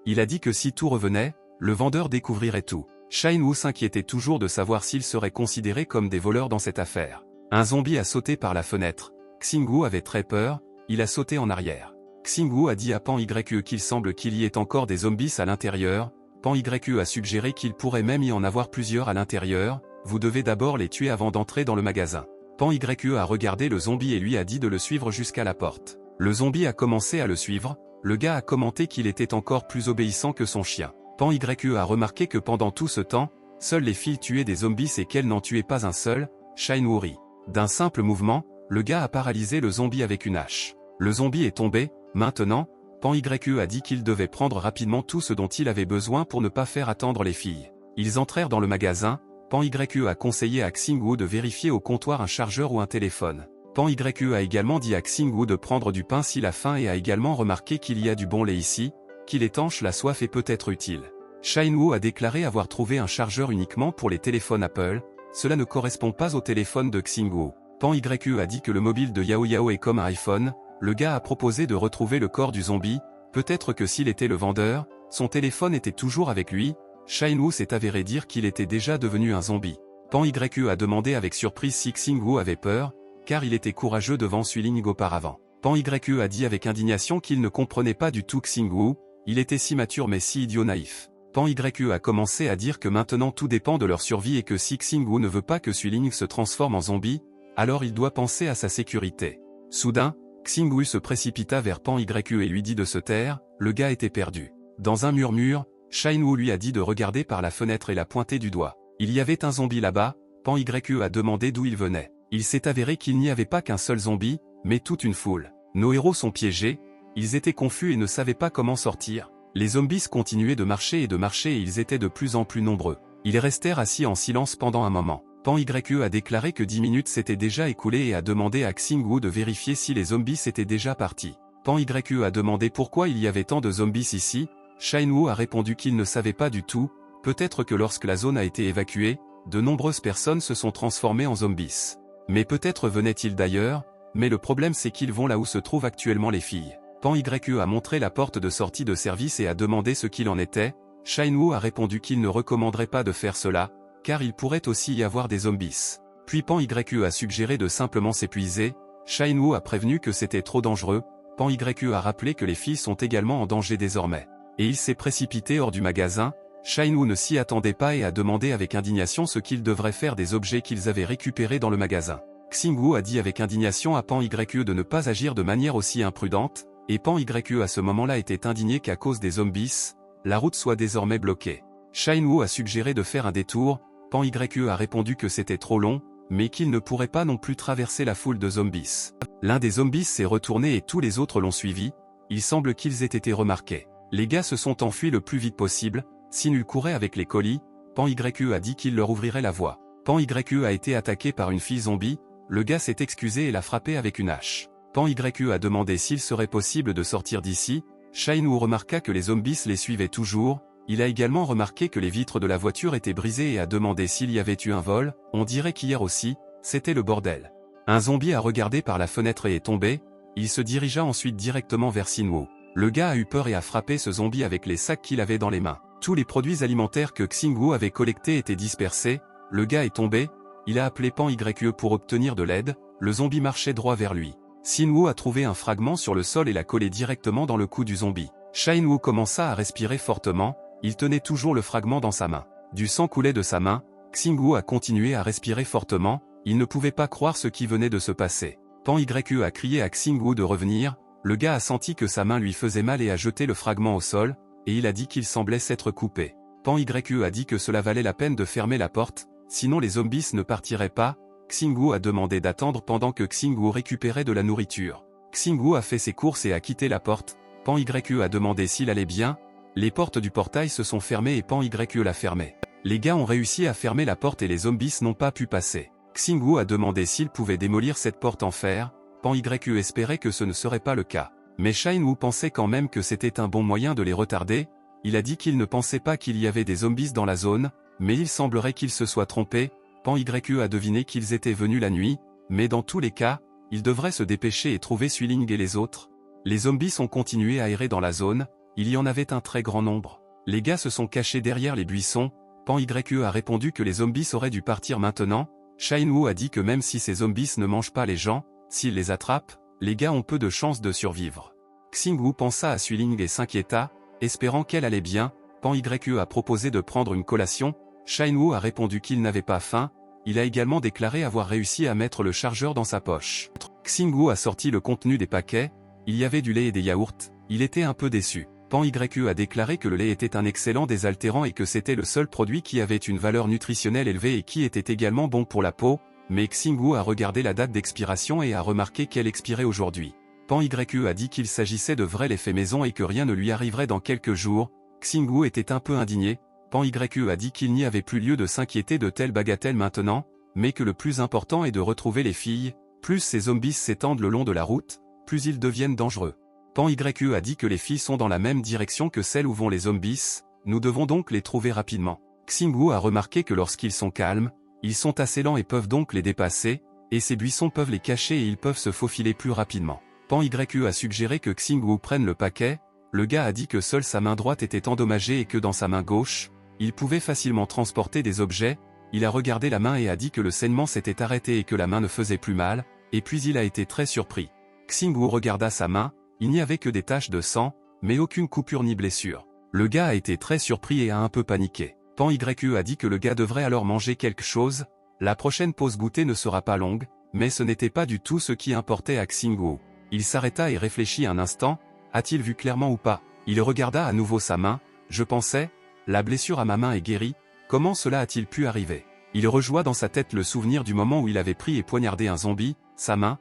Il a dit que si tout revenait, le vendeur découvrirait tout. Shin-woo s'inquiétait toujours de savoir s'ils seraient considérés comme des voleurs dans cette affaire. Un zombie a sauté par la fenêtre. Xingwu avait très peur, il a sauté en arrière. Xingwu a dit à Pan Ye qu'il semble qu'il y ait encore des zombies à l'intérieur. Pan Ye a suggéré qu'il pourrait même y en avoir plusieurs à l'intérieur, vous devez d'abord les tuer avant d'entrer dans le magasin. Pan Ye a regardé le zombie et lui a dit de le suivre jusqu'à la porte. Le zombie a commencé à le suivre, le gars a commenté qu'il était encore plus obéissant que son chien. Pan Ye a remarqué que pendant tout ce temps, seules les filles tuaient des zombies et qu'elles n'en tuaient pas un seul, Shin-woo rit. D'un simple mouvement, le gars a paralysé le zombie avec une hache. Le zombie est tombé, maintenant, Pan Ye a dit qu'il devait prendre rapidement tout ce dont il avait besoin pour ne pas faire attendre les filles. Ils entrèrent dans le magasin, Pan Ye a conseillé à Xingwu de vérifier au comptoir un chargeur ou un téléphone. Pan Ye a également dit à Xingwu de prendre du pain s'il a faim et a également remarqué qu'il y a du bon lait ici, qu'il étanche la soif et peut être utile. Shin-woo a déclaré avoir trouvé un chargeur uniquement pour les téléphones Apple, cela ne correspond pas au téléphone de Xingwu. Pan Ye a dit que le mobile de Yao Yao est comme un iPhone, le gars a proposé de retrouver le corps du zombie, peut-être que s'il était le vendeur, son téléphone était toujours avec lui, Shin-woo s'est avéré dire qu'il était déjà devenu un zombie. Pan Ye a demandé avec surprise si Xingwu avait peur, car il était courageux devant Suiling auparavant. Pan Ye a dit avec indignation qu'il ne comprenait pas du tout Xingwu, il était si mature mais si idiot naïf. Pan YE a commencé à dire que maintenant tout dépend de leur survie et que si Xingwu ne veut pas que Suiling se transforme en zombie, alors il doit penser à sa sécurité. Soudain, Xingwu se précipita vers Pan YE et lui dit de se taire, le gars était perdu. Dans un murmure, Shinwu lui a dit de regarder par la fenêtre et l'a pointé du doigt. Il y avait un zombie là-bas, Pan YE a demandé d'où il venait. Il s'est avéré qu'il n'y avait pas qu'un seul zombie, mais toute une foule. Nos héros sont piégés, ils étaient confus et ne savaient pas comment sortir. Les zombies continuaient de marcher et ils étaient de plus en plus nombreux. Ils restèrent assis en silence pendant un moment. Pan YE a déclaré que 10 minutes s'étaient déjà écoulées et a demandé à Xingwu de vérifier si les zombies étaient déjà partis. Pan YE a demandé pourquoi il y avait tant de zombies ici. Shinwu a répondu qu'il ne savait pas du tout, peut-être que lorsque la zone a été évacuée, de nombreuses personnes se sont transformées en zombies. Mais peut-être venaient-ils d'ailleurs, mais le problème c'est qu'ils vont là où se trouvent actuellement les filles. Pan YE a montré la porte de sortie de service et a demandé ce qu'il en était. Shinwu a répondu qu'il ne recommanderait pas de faire cela, car il pourrait aussi y avoir des zombies. Puis Pan YE a suggéré de simplement s'épuiser. Shinwu a prévenu que c'était trop dangereux. Pan YE a rappelé que les filles sont également en danger désormais. Et il s'est précipité hors du magasin. Shinwu ne s'y attendait pas et a demandé avec indignation ce qu'ils devraient faire des objets qu'ils avaient récupérés dans le magasin. Xingwu a dit avec indignation à Pan YE de ne pas agir de manière aussi imprudente, et Pan YE à ce moment-là était indigné qu'à cause des zombies, la route soit désormais bloquée. Shinwu a suggéré de faire un détour. Pan YE a répondu que c'était trop long, mais qu'il ne pourrait pas non plus traverser la foule de zombies. L'un des zombies s'est retourné et tous les autres l'ont suivi. Il semble qu'ils aient été remarqués. Les gars se sont enfuis le plus vite possible. Sinul courait avec les colis. Pan YE a dit qu'il leur ouvrirait la voie. Pan YE a été attaqué par une fille zombie. Le gars s'est excusé et l'a frappé avec une hache. Pan YE a demandé s'il serait possible de sortir d'ici. Shinwu remarqua que les zombies les suivaient toujours. Il a également remarqué que les vitres de la voiture étaient brisées et a demandé s'il y avait eu un vol. On dirait qu'hier aussi, c'était le bordel. Un zombie a regardé par la fenêtre et est tombé. Il se dirigea ensuite directement vers Xingwu. Le gars a eu peur et a frappé ce zombie avec les sacs qu'il avait dans les mains. Tous les produits alimentaires que Xingwu avait collectés étaient dispersés. Le gars est tombé. Il a appelé Pan YE pour obtenir de l'aide. Le zombie marchait droit vers lui. Xingwu a trouvé un fragment sur le sol et l'a collé directement dans le cou du zombie. Shinwu commença à respirer fortement. Il tenait toujours le fragment dans sa main. Du sang coulait de sa main. Xingwu a continué à respirer fortement. Il ne pouvait pas croire ce qui venait de se passer. Pan YE a crié à Xingwu de revenir. Le gars a senti que sa main lui faisait mal et a jeté le fragment au sol, et il a dit qu'il semblait s'être coupé. Pan YE a dit que cela valait la peine de fermer la porte, sinon les zombies ne partiraient pas. Xingwu a demandé d'attendre pendant que Xingwu récupérait de la nourriture. Xingwu a fait ses courses et a quitté la porte. Pan YE a demandé s'il allait bien. Les portes du portail se sont fermées et Pan YE l'a fermé. Les gars ont réussi à fermer la porte et les zombies n'ont pas pu passer. Xingwu a demandé s'il pouvait démolir cette porte en fer. Pan YE espérait que ce ne serait pas le cas. Mais Shinwu pensait quand même que c'était un bon moyen de les retarder. Il a dit qu'il ne pensait pas qu'il y avait des zombies dans la zone, mais il semblerait qu'il se soit trompé. Pan YE a deviné qu'ils étaient venus la nuit, mais dans tous les cas, il devrait se dépêcher et trouver Suiling et les autres. Les zombies ont continué à errer dans la zone. Il y en avait un très grand nombre. Les gars se sont cachés derrière les buissons. Pan YE a répondu que les zombies auraient dû partir maintenant. Shinwu a dit que même si ces zombies ne mangent pas les gens, s'ils les attrapent, les gars ont peu de chances de survivre. Xingwu pensa à Suiling et s'inquiéta, espérant qu'elle allait bien. Pan YE a proposé de prendre une collation. Shinwu a répondu qu'il n'avait pas faim. Il a également déclaré avoir réussi à mettre le chargeur dans sa poche. Xingwu a sorti le contenu des paquets. Il y avait du lait et des yaourts. Il était un peu déçu. Pan YE a déclaré que le lait était un excellent désaltérant et que c'était le seul produit qui avait une valeur nutritionnelle élevée et qui était également bon pour la peau, mais Xingwu a regardé la date d'expiration et a remarqué qu'elle expirait aujourd'hui. Pan YE a dit qu'il s'agissait de vrais laits faits maison et que rien ne lui arriverait dans quelques jours. Xingwu était un peu indigné. Pan YE a dit qu'il n'y avait plus lieu de s'inquiéter de telles bagatelles maintenant, mais que le plus important est de retrouver les filles. Plus ces zombies s'étendent le long de la route, plus ils deviennent dangereux. Pan YE a dit que les filles sont dans la même direction que celle où vont les zombies, nous devons donc les trouver rapidement. Xingwu a remarqué que lorsqu'ils sont calmes, ils sont assez lents et peuvent donc les dépasser, et ces buissons peuvent les cacher et ils peuvent se faufiler plus rapidement. Pan YE a suggéré que Xingwu prenne le paquet. Le gars a dit que seule sa main droite était endommagée et que dans sa main gauche, il pouvait facilement transporter des objets. Il a regardé la main et a dit que le saignement s'était arrêté et que la main ne faisait plus mal, et puis il a été très surpris. Xingwu regarda sa main. Il n'y avait que des taches de sang, mais aucune coupure ni blessure. Le gars a été très surpris et a un peu paniqué. Pan YE a dit que le gars devrait alors manger quelque chose, la prochaine pause goûter ne sera pas longue, mais ce n'était pas du tout ce qui importait à Xingwu. Il s'arrêta et réfléchit un instant, a-t-il vu clairement ou pas? Il regarda à nouveau sa main, je pensais, la blessure à ma main est guérie, comment cela a-t-il pu arriver? Il rejoua dans sa tête le souvenir du moment où il avait pris et poignardé un zombie, sa main,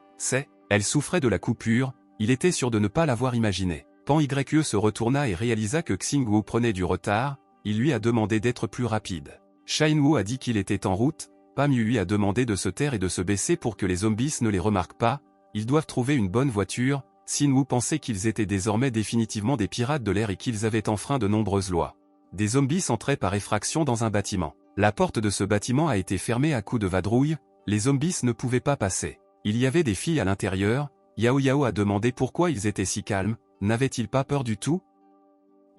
elle souffrait de la coupure, il était sûr de ne pas l'avoir imaginé. Pan YE se retourna et réalisa que Xingwu prenait du retard, il lui a demandé d'être plus rapide. Shinwu a dit qu'il était en route, Pam lui a demandé de se taire et de se baisser pour que les zombies ne les remarquent pas, ils doivent trouver une bonne voiture, Xinwu pensait qu'ils étaient désormais définitivement des pirates de l'air et qu'ils avaient enfreint de nombreuses lois. Des zombies entraient par effraction dans un bâtiment. La porte de ce bâtiment a été fermée à coups de vadrouille, les zombies ne pouvaient pas passer. Il y avait des filles à l'intérieur, Yao Yao a demandé pourquoi ils étaient si calmes, n'avaient-ils pas peur du tout?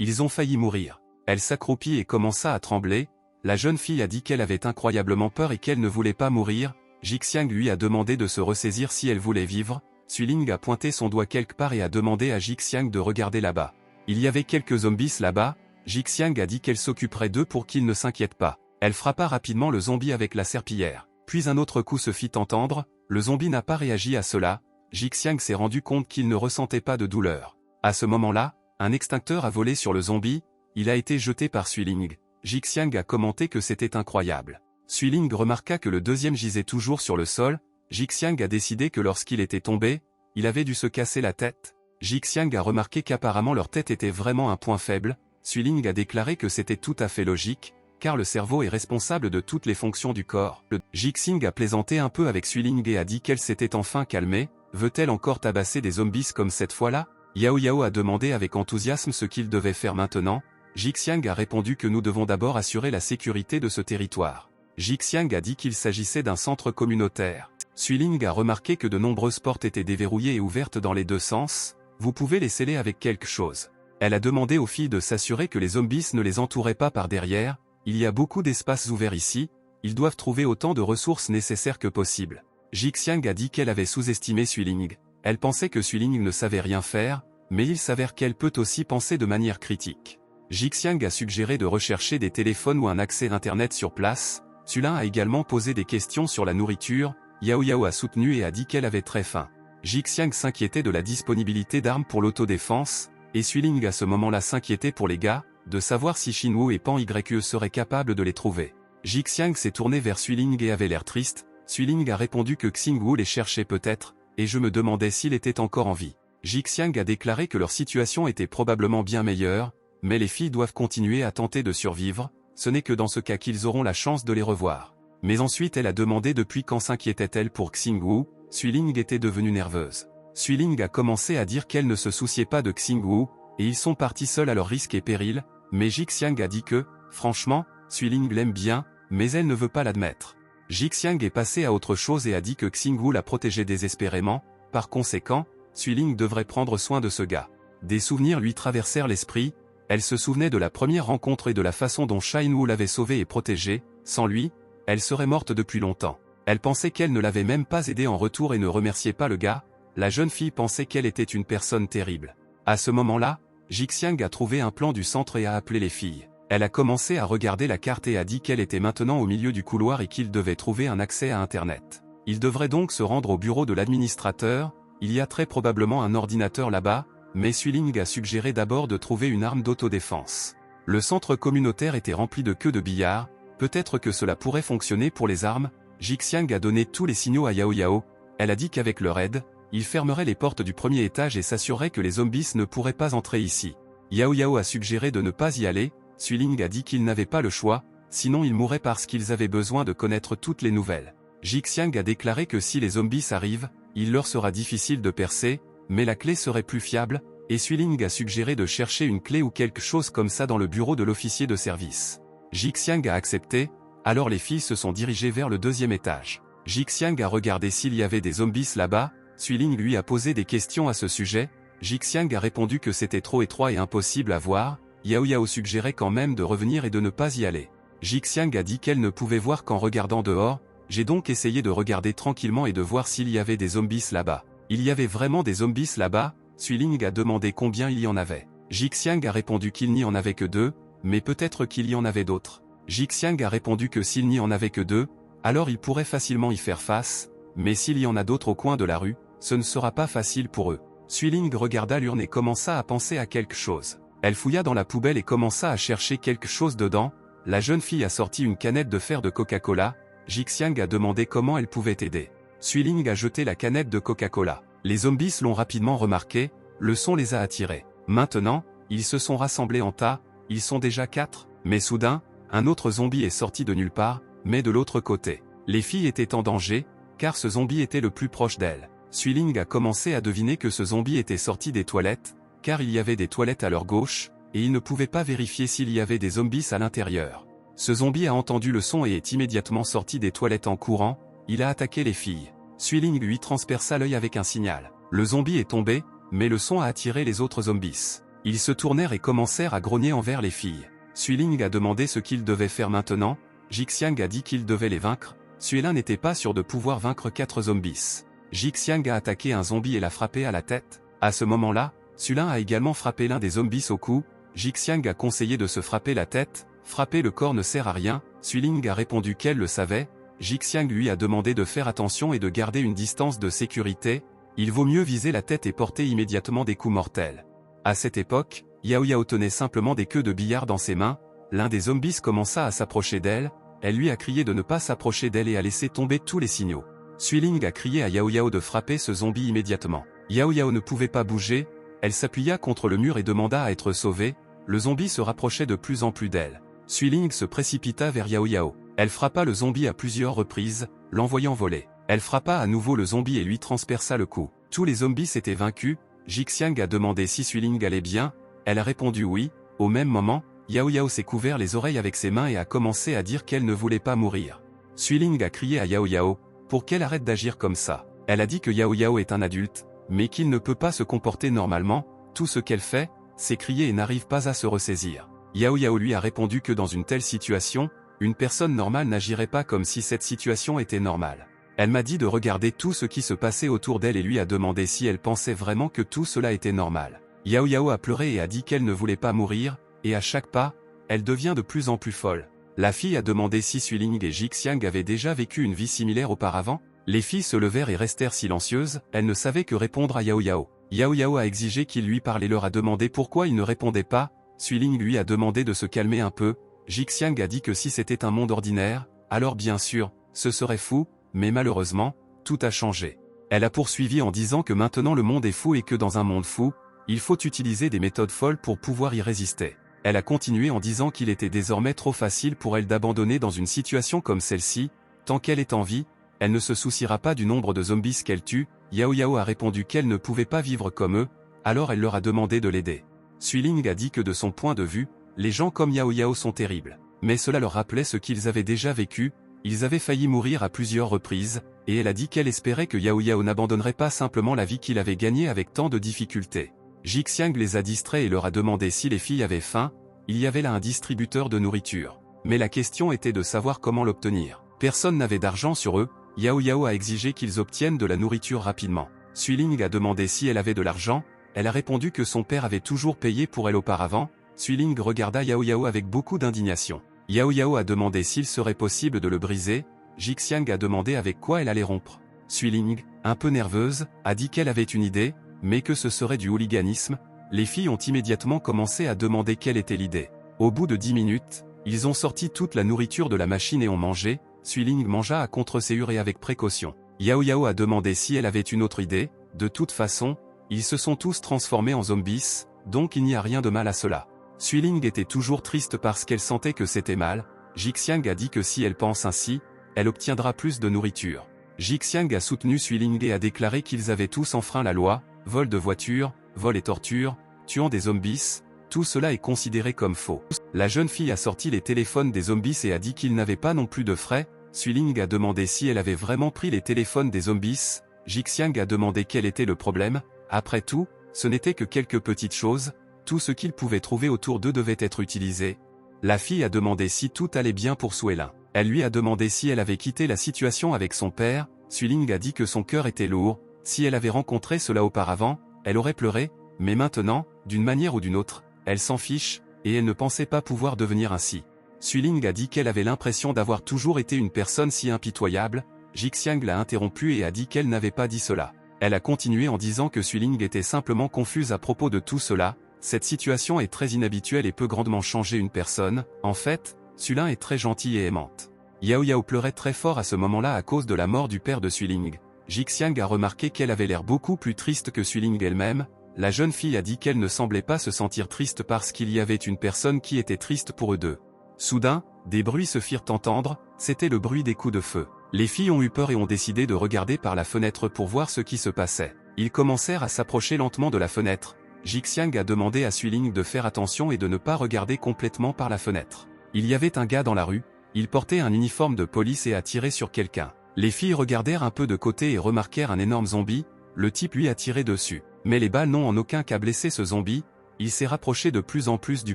Ils ont failli mourir. Elle s'accroupit et commença à trembler, la jeune fille a dit qu'elle avait incroyablement peur et qu'elle ne voulait pas mourir, Jixiang lui a demandé de se ressaisir si elle voulait vivre, Suiling a pointé son doigt quelque part et a demandé à Jixiang de regarder là-bas. Il y avait quelques zombies là-bas, Jixiang a dit qu'elle s'occuperait d'eux pour qu'ils ne s'inquiètent pas. Elle frappa rapidement le zombie avec la serpillière. Puis un autre coup se fit entendre, le zombie n'a pas réagi à cela, Jixiang s'est rendu compte qu'il ne ressentait pas de douleur. À ce moment-là, un extincteur a volé sur le zombie, il a été jeté par Suiling. Jixiang a commenté que c'était incroyable. Suiling remarqua que le deuxième gisait toujours sur le sol, Jixiang a décidé que lorsqu'il était tombé, il avait dû se casser la tête. Jixiang a remarqué qu'apparemment leur tête était vraiment un point faible, Suiling a déclaré que c'était tout à fait logique, car le cerveau est responsable de toutes les fonctions du corps. Jixiang a plaisanté un peu avec Suiling et a dit qu'elle s'était enfin calmée, veut-elle encore tabasser des zombies comme cette fois-là? Yao Yao a demandé avec enthousiasme ce qu'il devait faire maintenant, Jixiang a répondu que nous devons d'abord assurer la sécurité de ce territoire. Jixiang a dit qu'il s'agissait d'un centre communautaire. Suiling a remarqué que de nombreuses portes étaient déverrouillées et ouvertes dans les deux sens, vous pouvez les sceller avec quelque chose. Elle a demandé aux filles de s'assurer que les zombies ne les entouraient pas par derrière, il y a beaucoup d'espaces ouverts ici, ils doivent trouver autant de ressources nécessaires que possible. Jixiang a dit qu'elle avait sous-estimé Suiling. Elle pensait que Suiling ne savait rien faire, mais il s'avère qu'elle peut aussi penser de manière critique. Jixiang a suggéré de rechercher des téléphones ou un accès Internet sur place, Sulin a également posé des questions sur la nourriture, Yao Yao a soutenu et a dit qu'elle avait très faim. Jixiang s'inquiétait de la disponibilité d'armes pour l'autodéfense, et Suiling à ce moment-là s'inquiétait pour les gars, de savoir si Shinwu et Pan YE seraient capables de les trouver. Jixiang s'est tourné vers Suiling et avait l'air triste, Suiling a répondu que Xingwu les cherchait peut-être, et je me demandais s'il était encore en vie. Jixiang a déclaré que leur situation était probablement bien meilleure, mais les filles doivent continuer à tenter de survivre, ce n'est que dans ce cas qu'ils auront la chance de les revoir. Mais ensuite elle a demandé depuis quand s'inquiétait-elle pour Xingwu, Suiling était devenue nerveuse. Suiling a commencé à dire qu'elle ne se souciait pas de Xingwu, et ils sont partis seuls à leur risque et péril, mais Jixiang a dit que, franchement, Suiling l'aime bien, mais elle ne veut pas l'admettre. Jixiang est passé à autre chose et a dit que Xingwu la protégeait désespérément, par conséquent, Suiling devrait prendre soin de ce gars. Des souvenirs lui traversèrent l'esprit, elle se souvenait de la première rencontre et de la façon dont Shinwu l'avait sauvée et protégée, sans lui, elle serait morte depuis longtemps. Elle pensait qu'elle ne l'avait même pas aidé en retour et ne remerciait pas le gars, la jeune fille pensait qu'elle était une personne terrible. À ce moment-là, Jixiang a trouvé un plan du centre et a appelé les filles. Elle a commencé à regarder la carte et a dit qu'elle était maintenant au milieu du couloir et qu'il devait trouver un accès à Internet. Il devrait donc se rendre au bureau de l'administrateur, il y a très probablement un ordinateur là-bas, mais Suiling a suggéré d'abord de trouver une arme d'autodéfense. Le centre communautaire était rempli de queues de billard, peut-être que cela pourrait fonctionner pour les armes, Jixiang a donné tous les signaux à Yao Yao, elle a dit qu'avec leur aide, il fermerait les portes du premier étage et s'assurerait que les zombies ne pourraient pas entrer ici. Yao Yao a suggéré de ne pas y aller, Suiling a dit qu'ils n'avaient pas le choix, sinon ils mourraient parce qu'ils avaient besoin de connaître toutes les nouvelles. Jixiang a déclaré que si les zombies arrivent, il leur sera difficile de percer, mais la clé serait plus fiable, et Suiling a suggéré de chercher une clé ou quelque chose comme ça dans le bureau de l'officier de service. Jixiang a accepté, alors les filles se sont dirigées vers le deuxième étage. Jixiang a regardé s'il y avait des zombies là-bas, Suiling lui a posé des questions à ce sujet, Jixiang a répondu que c'était trop étroit et impossible à voir, Yao Yao suggérait quand même de revenir et de ne pas y aller. Jixiang a dit qu'elle ne pouvait voir qu'en regardant dehors, j'ai donc essayé de regarder tranquillement et de voir s'il y avait des zombies là-bas. Il y avait vraiment des zombies là-bas, Suiling a demandé combien il y en avait. Jixiang a répondu qu'il n'y en avait que 2, mais peut-être qu'il y en avait d'autres. Jixiang a répondu que s'il n'y en avait que 2, alors il pourrait facilement y faire face, mais s'il y en a d'autres au coin de la rue, ce ne sera pas facile pour eux. Suiling regarda l'urne et commença à penser à quelque chose. Elle fouilla dans la poubelle et commença à chercher quelque chose dedans. La jeune fille a sorti une canette de fer de Coca-Cola. Jixiang a demandé comment elle pouvait aider. Suiling a jeté la canette de Coca-Cola. Les zombies l'ont rapidement remarqué, le son les a attirés. Maintenant, ils se sont rassemblés en tas, ils sont déjà 4, mais soudain, un autre zombie est sorti de nulle part, mais de l'autre côté. Les filles étaient en danger, car ce zombie était le plus proche d'elles. Suiling a commencé à deviner que ce zombie était sorti des toilettes, car il y avait des toilettes à leur gauche, et il ne pouvait pas vérifier s'il y avait des zombies à l'intérieur. Ce zombie a entendu le son et est immédiatement sorti des toilettes en courant, il a attaqué les filles. Suiling lui transperça l'œil avec un signal. Le zombie est tombé, mais le son a attiré les autres zombies. Ils se tournèrent et commencèrent à grogner envers les filles. Suiling a demandé ce qu'il devait faire maintenant, Jixiang a dit qu'il devait les vaincre, Suelin n'était pas sûr de pouvoir vaincre 4 zombies. Jixiang a attaqué un zombie et l'a frappé à la tête. À ce moment-là, Suelin a également frappé l'un des zombies au cou. Jixiang a conseillé de se frapper la tête, frapper le corps ne sert à rien, Suiling a répondu qu'elle le savait. Jixiang lui a demandé de faire attention et de garder une distance de sécurité, il vaut mieux viser la tête et porter immédiatement des coups mortels. À cette époque, Yao Yao tenait simplement des queues de billard dans ses mains, l'un des zombies commença à s'approcher d'elle, elle lui a crié de ne pas s'approcher d'elle et a laissé tomber tous les signaux. Suiling a crié à Yao Yao de frapper ce zombie immédiatement. Yao Yao ne pouvait pas bouger, elle s'appuya contre le mur et demanda à être sauvée, le zombie se rapprochait de plus en plus d'elle. Suiling se précipita vers Yao Yao. Elle frappa le zombie à plusieurs reprises, l'envoyant voler. Elle frappa à nouveau le zombie et lui transperça le cou. Tous les zombies étaient vaincus, Jixiang a demandé si Suiling allait bien, elle a répondu oui. Au même moment, Yao Yao s'est couvert les oreilles avec ses mains et a commencé à dire qu'elle ne voulait pas mourir. Suiling a crié à Yao Yao, pour qu'elle arrête d'agir comme ça. Elle a dit que Yao Yao est un adulte, mais qu'il ne peut pas se comporter normalement, tout ce qu'elle fait, c'est crier et n'arrive pas à se ressaisir. Yao Yao lui a répondu que dans une telle situation, une personne normale n'agirait pas comme si cette situation était normale. Elle m'a dit de regarder tout ce qui se passait autour d'elle et lui a demandé si elle pensait vraiment que tout cela était normal. Yao Yao a pleuré et a dit qu'elle ne voulait pas mourir, et à chaque pas, elle devient de plus en plus folle. La fille a demandé si Suiling et Jixiang avaient déjà vécu une vie similaire auparavant. Les filles se levèrent et restèrent silencieuses, elles ne savaient que répondre à Yao Yao. Yao Yao a exigé qu'il lui parle et leur a demandé pourquoi il ne répondait pas, Suiling lui a demandé de se calmer un peu, Jixiang a dit que si c'était un monde ordinaire, alors bien sûr, ce serait fou, mais malheureusement, tout a changé. Elle a poursuivi en disant que maintenant le monde est fou et que dans un monde fou, il faut utiliser des méthodes folles pour pouvoir y résister. Elle a continué en disant qu'il était désormais trop facile pour elle d'abandonner dans une situation comme celle-ci, tant qu'elle est en vie, elle ne se souciera pas du nombre de zombies qu'elle tue. Yao Yao a répondu qu'elle ne pouvait pas vivre comme eux, alors elle leur a demandé de l'aider. Suiling a dit que de son point de vue, les gens comme Yao Yao sont terribles. Mais cela leur rappelait ce qu'ils avaient déjà vécu, ils avaient failli mourir à plusieurs reprises, et elle a dit qu'elle espérait que Yao Yao n'abandonnerait pas simplement la vie qu'il avait gagnée avec tant de difficultés. Jixiang les a distraits et leur a demandé si les filles avaient faim, il y avait là un distributeur de nourriture. Mais la question était de savoir comment l'obtenir. Personne n'avait d'argent sur eux, Yao Yao a exigé qu'ils obtiennent de la nourriture rapidement. Suiling a demandé si elle avait de l'argent, elle a répondu que son père avait toujours payé pour elle auparavant. Suiling regarda Yao Yao avec beaucoup d'indignation. Yao Yao a demandé s'il serait possible de le briser, Jixiang a demandé avec quoi elle allait rompre. Suiling, un peu nerveuse, a dit qu'elle avait une idée, mais que ce serait du hooliganisme. Les filles ont immédiatement commencé à demander quelle était l'idée. Au bout de 10 minutes, ils ont sorti toute la nourriture de la machine et ont mangé, Suiling mangea à contre-séure et avec précaution. Yao Yao a demandé si elle avait une autre idée, de toute façon, ils se sont tous transformés en zombies, donc il n'y a rien de mal à cela. Suiling était toujours triste parce qu'elle sentait que c'était mal, Jixiang a dit que si elle pense ainsi, elle obtiendra plus de nourriture. Jixiang a soutenu Suiling et a déclaré qu'ils avaient tous enfreint la loi, vol de voiture, vol et torture, tuant des zombies, tout cela est considéré comme faux. La jeune fille a sorti les téléphones des zombies et a dit qu'ils n'avaient pas non plus de frais, Suiling a demandé si elle avait vraiment pris les téléphones des zombies, Jixiang a demandé quel était le problème, après tout, ce n'était que quelques petites choses, tout ce qu'ils pouvaient trouver autour d'eux devait être utilisé. La fille a demandé si tout allait bien pour Suelin. Elle lui a demandé si elle avait quitté la situation avec son père, Suiling a dit que son cœur était lourd, si elle avait rencontré cela auparavant, elle aurait pleuré, mais maintenant, D'une manière ou d'une autre, elle s'en fiche, et elle ne pensait pas pouvoir devenir ainsi. Suiling a dit qu'elle avait l'impression d'avoir toujours été une personne si impitoyable. Jixiang l'a interrompue et a dit qu'elle n'avait pas dit cela. Elle a continué en disant que Suiling était simplement confuse à propos de tout cela. Cette situation est très inhabituelle et peut grandement changer une personne. En fait, Sulin est très gentille et aimante. Yao Yao pleurait très fort à ce moment-là à cause de la mort du père de Suiling. Jixiang a remarqué qu'elle avait l'air beaucoup plus triste que Suiling elle-même. La jeune fille a dit qu'elle ne semblait pas se sentir triste parce qu'il y avait une personne qui était triste pour eux deux. Soudain, des bruits se firent entendre, c'était le bruit des coups de feu. Les filles ont eu peur et ont décidé de regarder par la fenêtre pour voir ce qui se passait. Ils commencèrent à s'approcher lentement de la fenêtre. Jixiang a demandé à Suiling de faire attention et de ne pas regarder complètement par la fenêtre. Il y avait un gars dans la rue, il portait un uniforme de police et a tiré sur quelqu'un. Les filles regardèrent un peu de côté et remarquèrent un énorme zombie, le type lui a tiré dessus. Mais les balles n'ont en aucun cas blessé ce zombie, il s'est rapproché de plus en plus du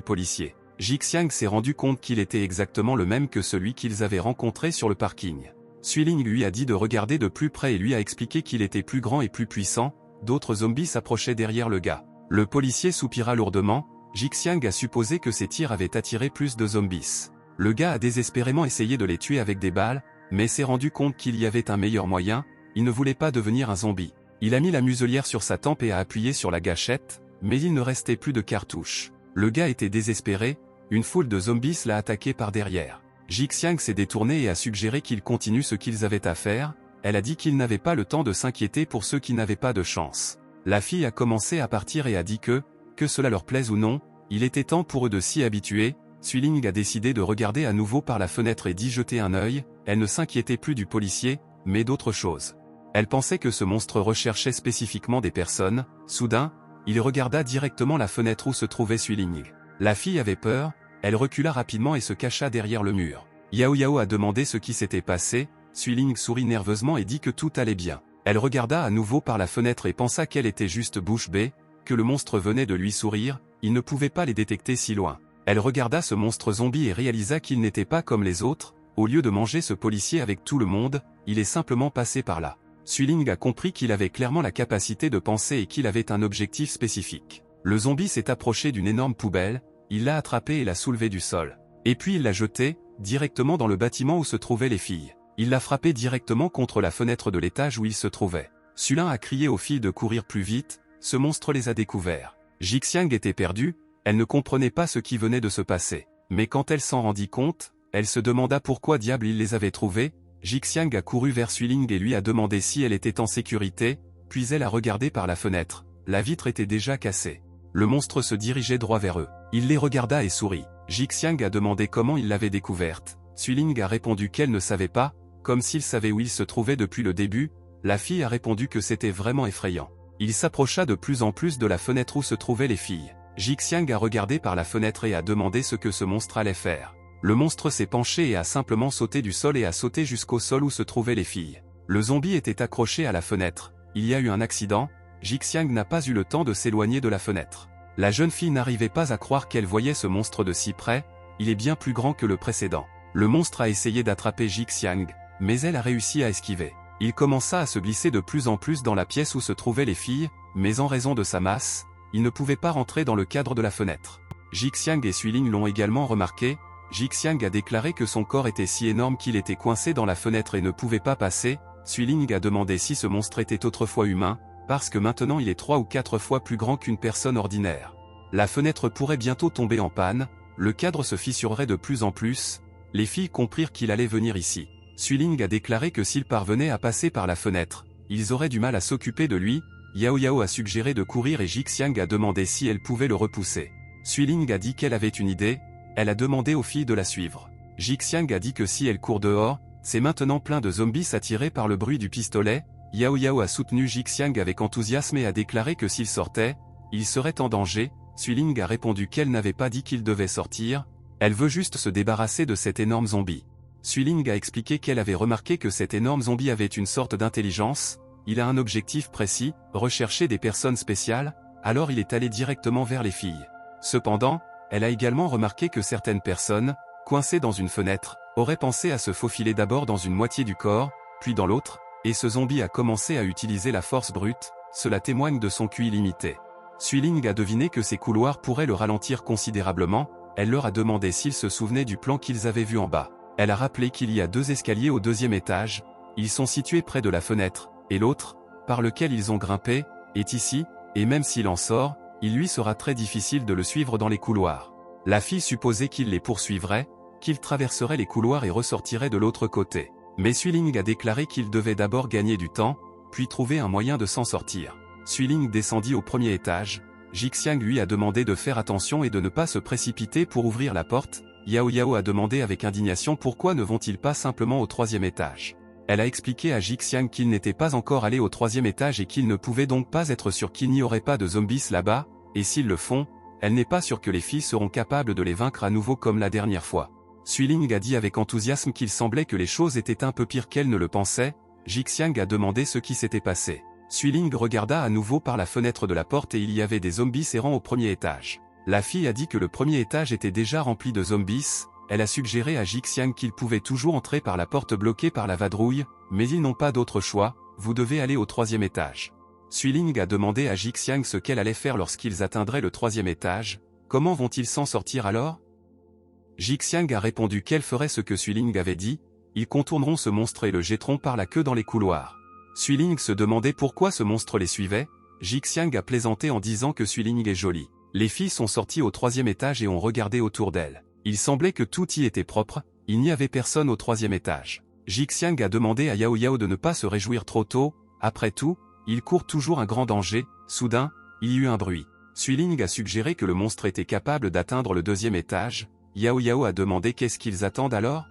policier. Jixiang s'est rendu compte qu'il était exactement le même que celui qu'ils avaient rencontré sur le parking. Suiling lui a dit de regarder de plus près et lui a expliqué qu'il était plus grand et plus puissant, d'autres zombies s'approchaient derrière le gars. Le policier soupira lourdement, Jixiang a supposé que ses tirs avaient attiré plus de zombies. Le gars a désespérément essayé de les tuer avec des balles, mais s'est rendu compte qu'il y avait un meilleur moyen, il ne voulait pas devenir un zombie. Il a mis la muselière sur sa tempe et a appuyé sur la gâchette, mais il ne restait plus de cartouches. Le gars était désespéré, une foule de zombies l'a attaqué par derrière. Jixiang s'est détourné et a suggéré qu'ils continuent ce qu'ils avaient à faire, elle a dit qu'ils n'avaient pas le temps de s'inquiéter pour ceux qui n'avaient pas de chance. La fille a commencé à partir et a dit que cela leur plaise ou non, il était temps pour eux de s'y habituer. Suiling a décidé de regarder à nouveau par la fenêtre et d'y jeter un œil, elle ne s'inquiétait plus du policier, mais d'autre chose. Elle pensait que ce monstre recherchait spécifiquement des personnes. Soudain, il regarda directement la fenêtre où se trouvait Suiling. La fille avait peur, elle recula rapidement et se cacha derrière le mur. Yao Yao a demandé ce qui s'était passé, Suiling sourit nerveusement et dit que tout allait bien. Elle regarda à nouveau par la fenêtre et pensa qu'elle était juste bouche bée, que le monstre venait de lui sourire, il ne pouvait pas les détecter si loin. Elle regarda ce monstre zombie et réalisa qu'il n'était pas comme les autres, au lieu de manger ce policier avec tout le monde, il est simplement passé par là. Suiling a compris qu'il avait clairement la capacité de penser et qu'il avait un objectif spécifique. Le zombie s'est approché d'une énorme poubelle, il l'a attrapé et l'a soulevé du sol. Et puis il l'a jeté, directement dans le bâtiment où se trouvaient les filles. Il l'a frappé directement contre la fenêtre de l'étage où il se trouvait. Sulin a crié aux filles de courir plus vite, ce monstre les a découverts. Jixiang était perdue, elle ne comprenait pas ce qui venait de se passer. Mais quand elle s'en rendit compte, elle se demanda pourquoi diable il les avait trouvés. Jixiang a couru vers Suiling et lui a demandé si elle était en sécurité, puis elle a regardé par la fenêtre. La vitre était déjà cassée. Le monstre se dirigeait droit vers eux. Il les regarda et sourit. Jixiang a demandé comment il l'avait découverte. Suiling a répondu qu'elle ne savait pas, comme s'il savait où il se trouvait depuis le début. La fille a répondu que c'était vraiment effrayant. Il s'approcha de plus en plus de la fenêtre où se trouvaient les filles. Jixiang a regardé par la fenêtre et a demandé ce que ce monstre allait faire. Le monstre s'est penché et a simplement sauté du sol et a sauté jusqu'au sol où se trouvaient les filles. Le zombie était accroché à la fenêtre. Il y a eu un accident, Jixiang n'a pas eu le temps de s'éloigner de la fenêtre. La jeune fille n'arrivait pas à croire qu'elle voyait ce monstre de si près, il est bien plus grand que le précédent. Le monstre a essayé d'attraper Jixiang, mais elle a réussi à esquiver. Il commença à se glisser de plus en plus dans la pièce où se trouvaient les filles, mais en raison de sa masse, il ne pouvait pas rentrer dans le cadre de la fenêtre. Jixiang et Suiling l'ont également remarqué. Jixiang a déclaré que son corps était si énorme qu'il était coincé dans la fenêtre et ne pouvait pas passer. Suiling a demandé si ce monstre était autrefois humain, parce que maintenant il est 3 ou 4 fois plus grand qu'une personne ordinaire. La fenêtre pourrait bientôt tomber en panne, le cadre se fissurerait de plus en plus, les filles comprirent qu'il allait venir ici. Suiling a déclaré que s'il parvenait à passer par la fenêtre, ils auraient du mal à s'occuper de lui. Yao Yao a suggéré de courir et Jixiang a demandé si elle pouvait le repousser. Suiling a dit qu'elle avait une idée, elle a demandé aux filles de la suivre. Jixiang a dit que si elle court dehors, c'est maintenant plein de zombies attirés par le bruit du pistolet. Yao Yao a soutenu Jixiang avec enthousiasme et a déclaré que s'il sortait, il serait en danger. Suiling a répondu qu'elle n'avait pas dit qu'il devait sortir, elle veut juste se débarrasser de cet énorme zombie. Suiling a expliqué qu'elle avait remarqué que cet énorme zombie avait une sorte d'intelligence, il a un objectif précis, rechercher des personnes spéciales, alors il est allé directement vers les filles. Cependant, elle a également remarqué que certaines personnes, coincées dans une fenêtre, auraient pensé à se faufiler d'abord dans une moitié du corps, puis dans l'autre, et ce zombie a commencé à utiliser la force brute, cela témoigne de son QI limité. Suiling a deviné que ces couloirs pourraient le ralentir considérablement, elle leur a demandé s'ils se souvenaient du plan qu'ils avaient vu en bas. Elle a rappelé qu'il y a 2 escaliers au 2e étage, ils sont situés près de la fenêtre, et l'autre, par lequel ils ont grimpé, est ici, et même s'il en sort, il lui sera très difficile de le suivre dans les couloirs. La fille supposait qu'il les poursuivrait, qu'il traverserait les couloirs et ressortirait de l'autre côté. Mais Suiling a déclaré qu'il devait d'abord gagner du temps, puis trouver un moyen de s'en sortir. Suiling descendit au 1er étage, Jixiang lui a demandé de faire attention et de ne pas se précipiter pour ouvrir la porte. Yao Yao a demandé avec indignation pourquoi ne vont-ils pas simplement au 3e étage. Elle a expliqué à Jixiang qu'il n'était pas encore allé au 3e étage et qu'il ne pouvait donc pas être sûr qu'il n'y aurait pas de zombies là-bas, et s'ils le font, elle n'est pas sûre que les filles seront capables de les vaincre à nouveau comme la dernière fois. Suiling a dit avec enthousiasme qu'il semblait que les choses étaient un peu pires qu'elle ne le pensait. Jixiang a demandé ce qui s'était passé. Suiling regarda à nouveau par la fenêtre de la porte et il y avait des zombies errant au 1er étage. La fille a dit que le 1er étage était déjà rempli de zombies. Elle a suggéré à Jixiang qu'il pouvait toujours entrer par la porte bloquée par la vadrouille, mais ils n'ont pas d'autre choix, vous devez aller au 3e étage. Suiling a demandé à Jixiang ce qu'elle allait faire lorsqu'ils atteindraient le 3e étage, comment vont-ils s'en sortir alors? Jixiang a répondu qu'elle ferait ce que Suiling avait dit, ils contourneront ce monstre et le jetteront par la queue dans les couloirs. Suiling se demandait pourquoi ce monstre les suivait, Jixiang a plaisanté en disant que Suiling est jolie. Les filles sont sorties au 3e étage et ont regardé autour d'elles. Il semblait que tout y était propre, il n'y avait personne au 3e étage. Jixiang a demandé à Yao Yao de ne pas se réjouir trop tôt, après tout, il court toujours un grand danger. Soudain, il y eut un bruit. Suiling a suggéré que le monstre était capable d'atteindre le 2e étage, Yao Yao a demandé qu'est-ce qu'ils attendent alors?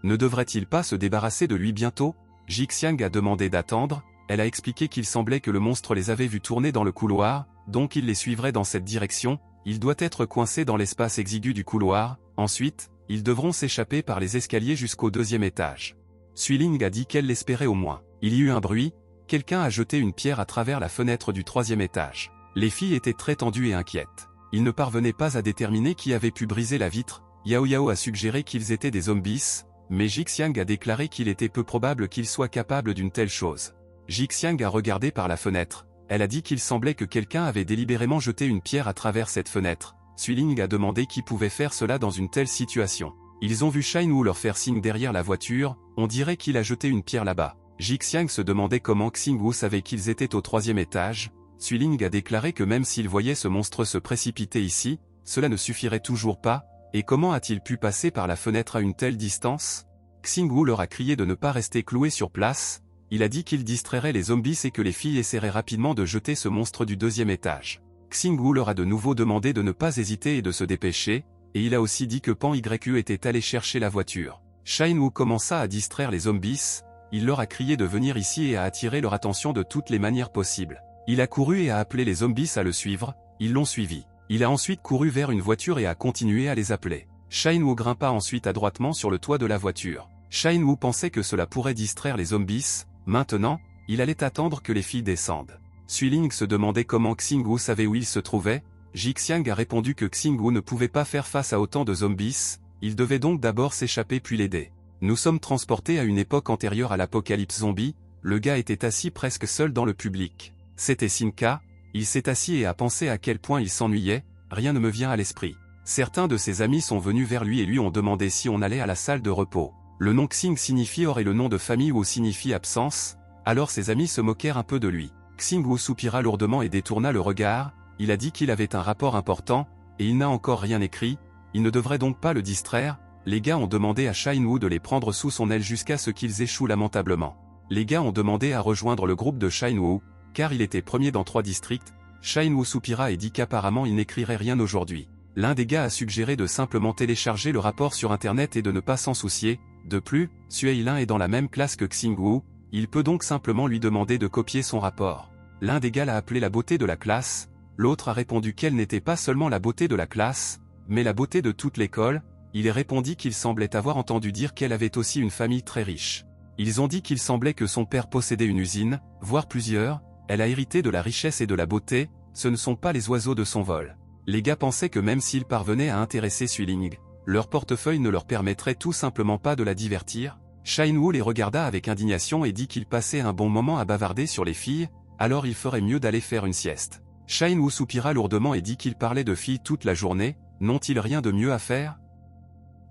Ne devrait-il pas se débarrasser de lui bientôt? Jixiang a demandé d'attendre, elle a expliqué qu'il semblait que le monstre les avait vus tourner dans le couloir, donc il les suivrait dans cette direction. Il doit être coincé dans l'espace exigu du couloir, ensuite, ils devront s'échapper par les escaliers jusqu'au 2e étage. Suiling a dit qu'elle l'espérait au moins. Il y eut un bruit, quelqu'un a jeté une pierre à travers la fenêtre du 3e étage. Les filles étaient très tendues et inquiètes. Ils ne parvenaient pas à déterminer qui avait pu briser la vitre. Yao Yao a suggéré qu'ils étaient des zombies, mais Jixiang a déclaré qu'il était peu probable qu'ils soient capables d'une telle chose. Jixiang a regardé par la fenêtre. Elle a dit qu'il semblait que quelqu'un avait délibérément jeté une pierre à travers cette fenêtre. Suiling a demandé qui pouvait faire cela dans une telle situation. Ils ont vu Shine Wu leur faire signe derrière la voiture, on dirait qu'il a jeté une pierre là-bas. Jixiang se demandait comment Xing Wu savait qu'ils étaient au 3e étage. Suiling a déclaré que même s'il voyait ce monstre se précipiter ici, cela ne suffirait toujours pas, et comment a-t-il pu passer par la fenêtre à une telle distance? Xing Wu leur a crié de ne pas rester cloués sur place. Il a dit qu'il distrairait les zombies et que les filles essaieraient rapidement de jeter ce monstre du 2e étage. Xing Wu leur a de nouveau demandé de ne pas hésiter et de se dépêcher, et il a aussi dit que Pan YU était allé chercher la voiture. Shine Wu commença à distraire les zombies, il leur a crié de venir ici et a attiré leur attention de toutes les manières possibles. Il a couru et a appelé les zombies à le suivre, ils l'ont suivi. Il a ensuite couru vers une voiture et a continué à les appeler. Shine Wu grimpa ensuite adroitement sur le toit de la voiture. Shine Wu pensait que cela pourrait distraire les zombies. Maintenant, il allait attendre que les filles descendent. Suiling se demandait comment Xing Wu savait où il se trouvait. Jixiang a répondu que Xing Wu ne pouvait pas faire face à autant de zombies, il devait donc d'abord s'échapper puis l'aider. Nous sommes transportés à une époque antérieure à l'apocalypse zombie, le gars était assis presque seul dans le public. C'était Sinka, il s'est assis et a pensé à quel point il s'ennuyait, rien ne me vient à l'esprit. Certains de ses amis sont venus vers lui et lui ont demandé si on allait à la salle de repos. Le nom Xing signifie or et le nom de famille Wu signifie absence, alors ses amis se moquèrent un peu de lui. Xing Wu soupira lourdement et détourna le regard, il a dit qu'il avait un rapport important, et il n'a encore rien écrit, il ne devrait donc pas le distraire. Les gars ont demandé à Shine Wu de les prendre sous son aile jusqu'à ce qu'ils échouent lamentablement. Les gars ont demandé à rejoindre le groupe de Shine Wu, car il était premier dans 3 districts. Shine Wu soupira et dit qu'apparemment il n'écrirait rien aujourd'hui. L'un des gars a suggéré de simplement télécharger le rapport sur internet et de ne pas s'en soucier. De plus, Sui Lin est dans la même classe que Xing Wu, il peut donc simplement lui demander de copier son rapport. L'un des gars l'a appelé la beauté de la classe, l'autre a répondu qu'elle n'était pas seulement la beauté de la classe, mais la beauté de toute l'école. Il répondit qu'il semblait avoir entendu dire qu'elle avait aussi une famille très riche. Ils ont dit qu'il semblait que son père possédait une usine, voire plusieurs, elle a hérité de la richesse et de la beauté, ce ne sont pas les oiseaux de son vol. Les gars pensaient que même s'ils parvenaient à intéresser Suiling, leur portefeuille ne leur permettrait tout simplement pas de la divertir. Shine Wu les regarda avec indignation et dit qu'il passait un bon moment à bavarder sur les filles, alors il ferait mieux d'aller faire une sieste. Shin Woo soupira lourdement et dit qu'il parlait de filles toute la journée, n'ont-ils rien de mieux à faire?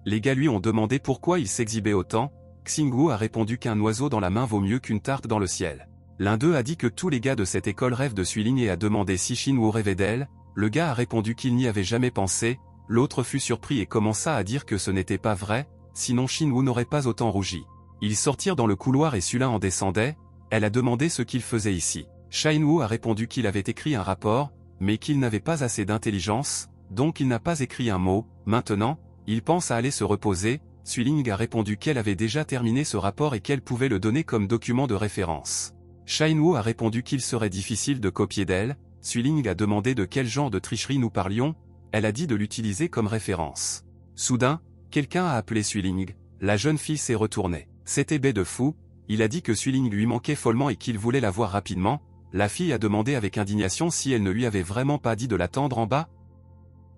Les gars lui ont demandé pourquoi il s'exhibait autant, Xingwu a répondu qu'un oiseau dans la main vaut mieux qu'une tarte dans le ciel. L'un d'eux a dit que tous les gars de cette école rêvent de Suiling et a demandé si Shin Woo rêvait d'elle, le gars a répondu qu'il n'y avait jamais pensé, l'autre fut surpris et commença à dire que ce n'était pas vrai, sinon Shin Woo n'aurait pas autant rougi. Ils sortirent dans le couloir et Sulin en descendait, elle a demandé ce qu'il faisait ici. Shin Woo a répondu qu'il avait écrit un rapport, mais qu'il n'avait pas assez d'intelligence, donc il n'a pas écrit un mot. Maintenant, il pense à aller se reposer. Suiling a répondu qu'elle avait déjà terminé ce rapport et qu'elle pouvait le donner comme document de référence. Shin Woo a répondu qu'il serait difficile de copier d'elle. Suiling a demandé de quel genre de tricherie nous parlions, elle a dit de l'utiliser comme référence. Soudain, quelqu'un a appelé Suiling, la jeune fille s'est retournée. C'était Baie de Fou, il a dit que Suiling lui manquait follement et qu'il voulait la voir rapidement. La fille a demandé avec indignation si elle ne lui avait vraiment pas dit de l'attendre en bas.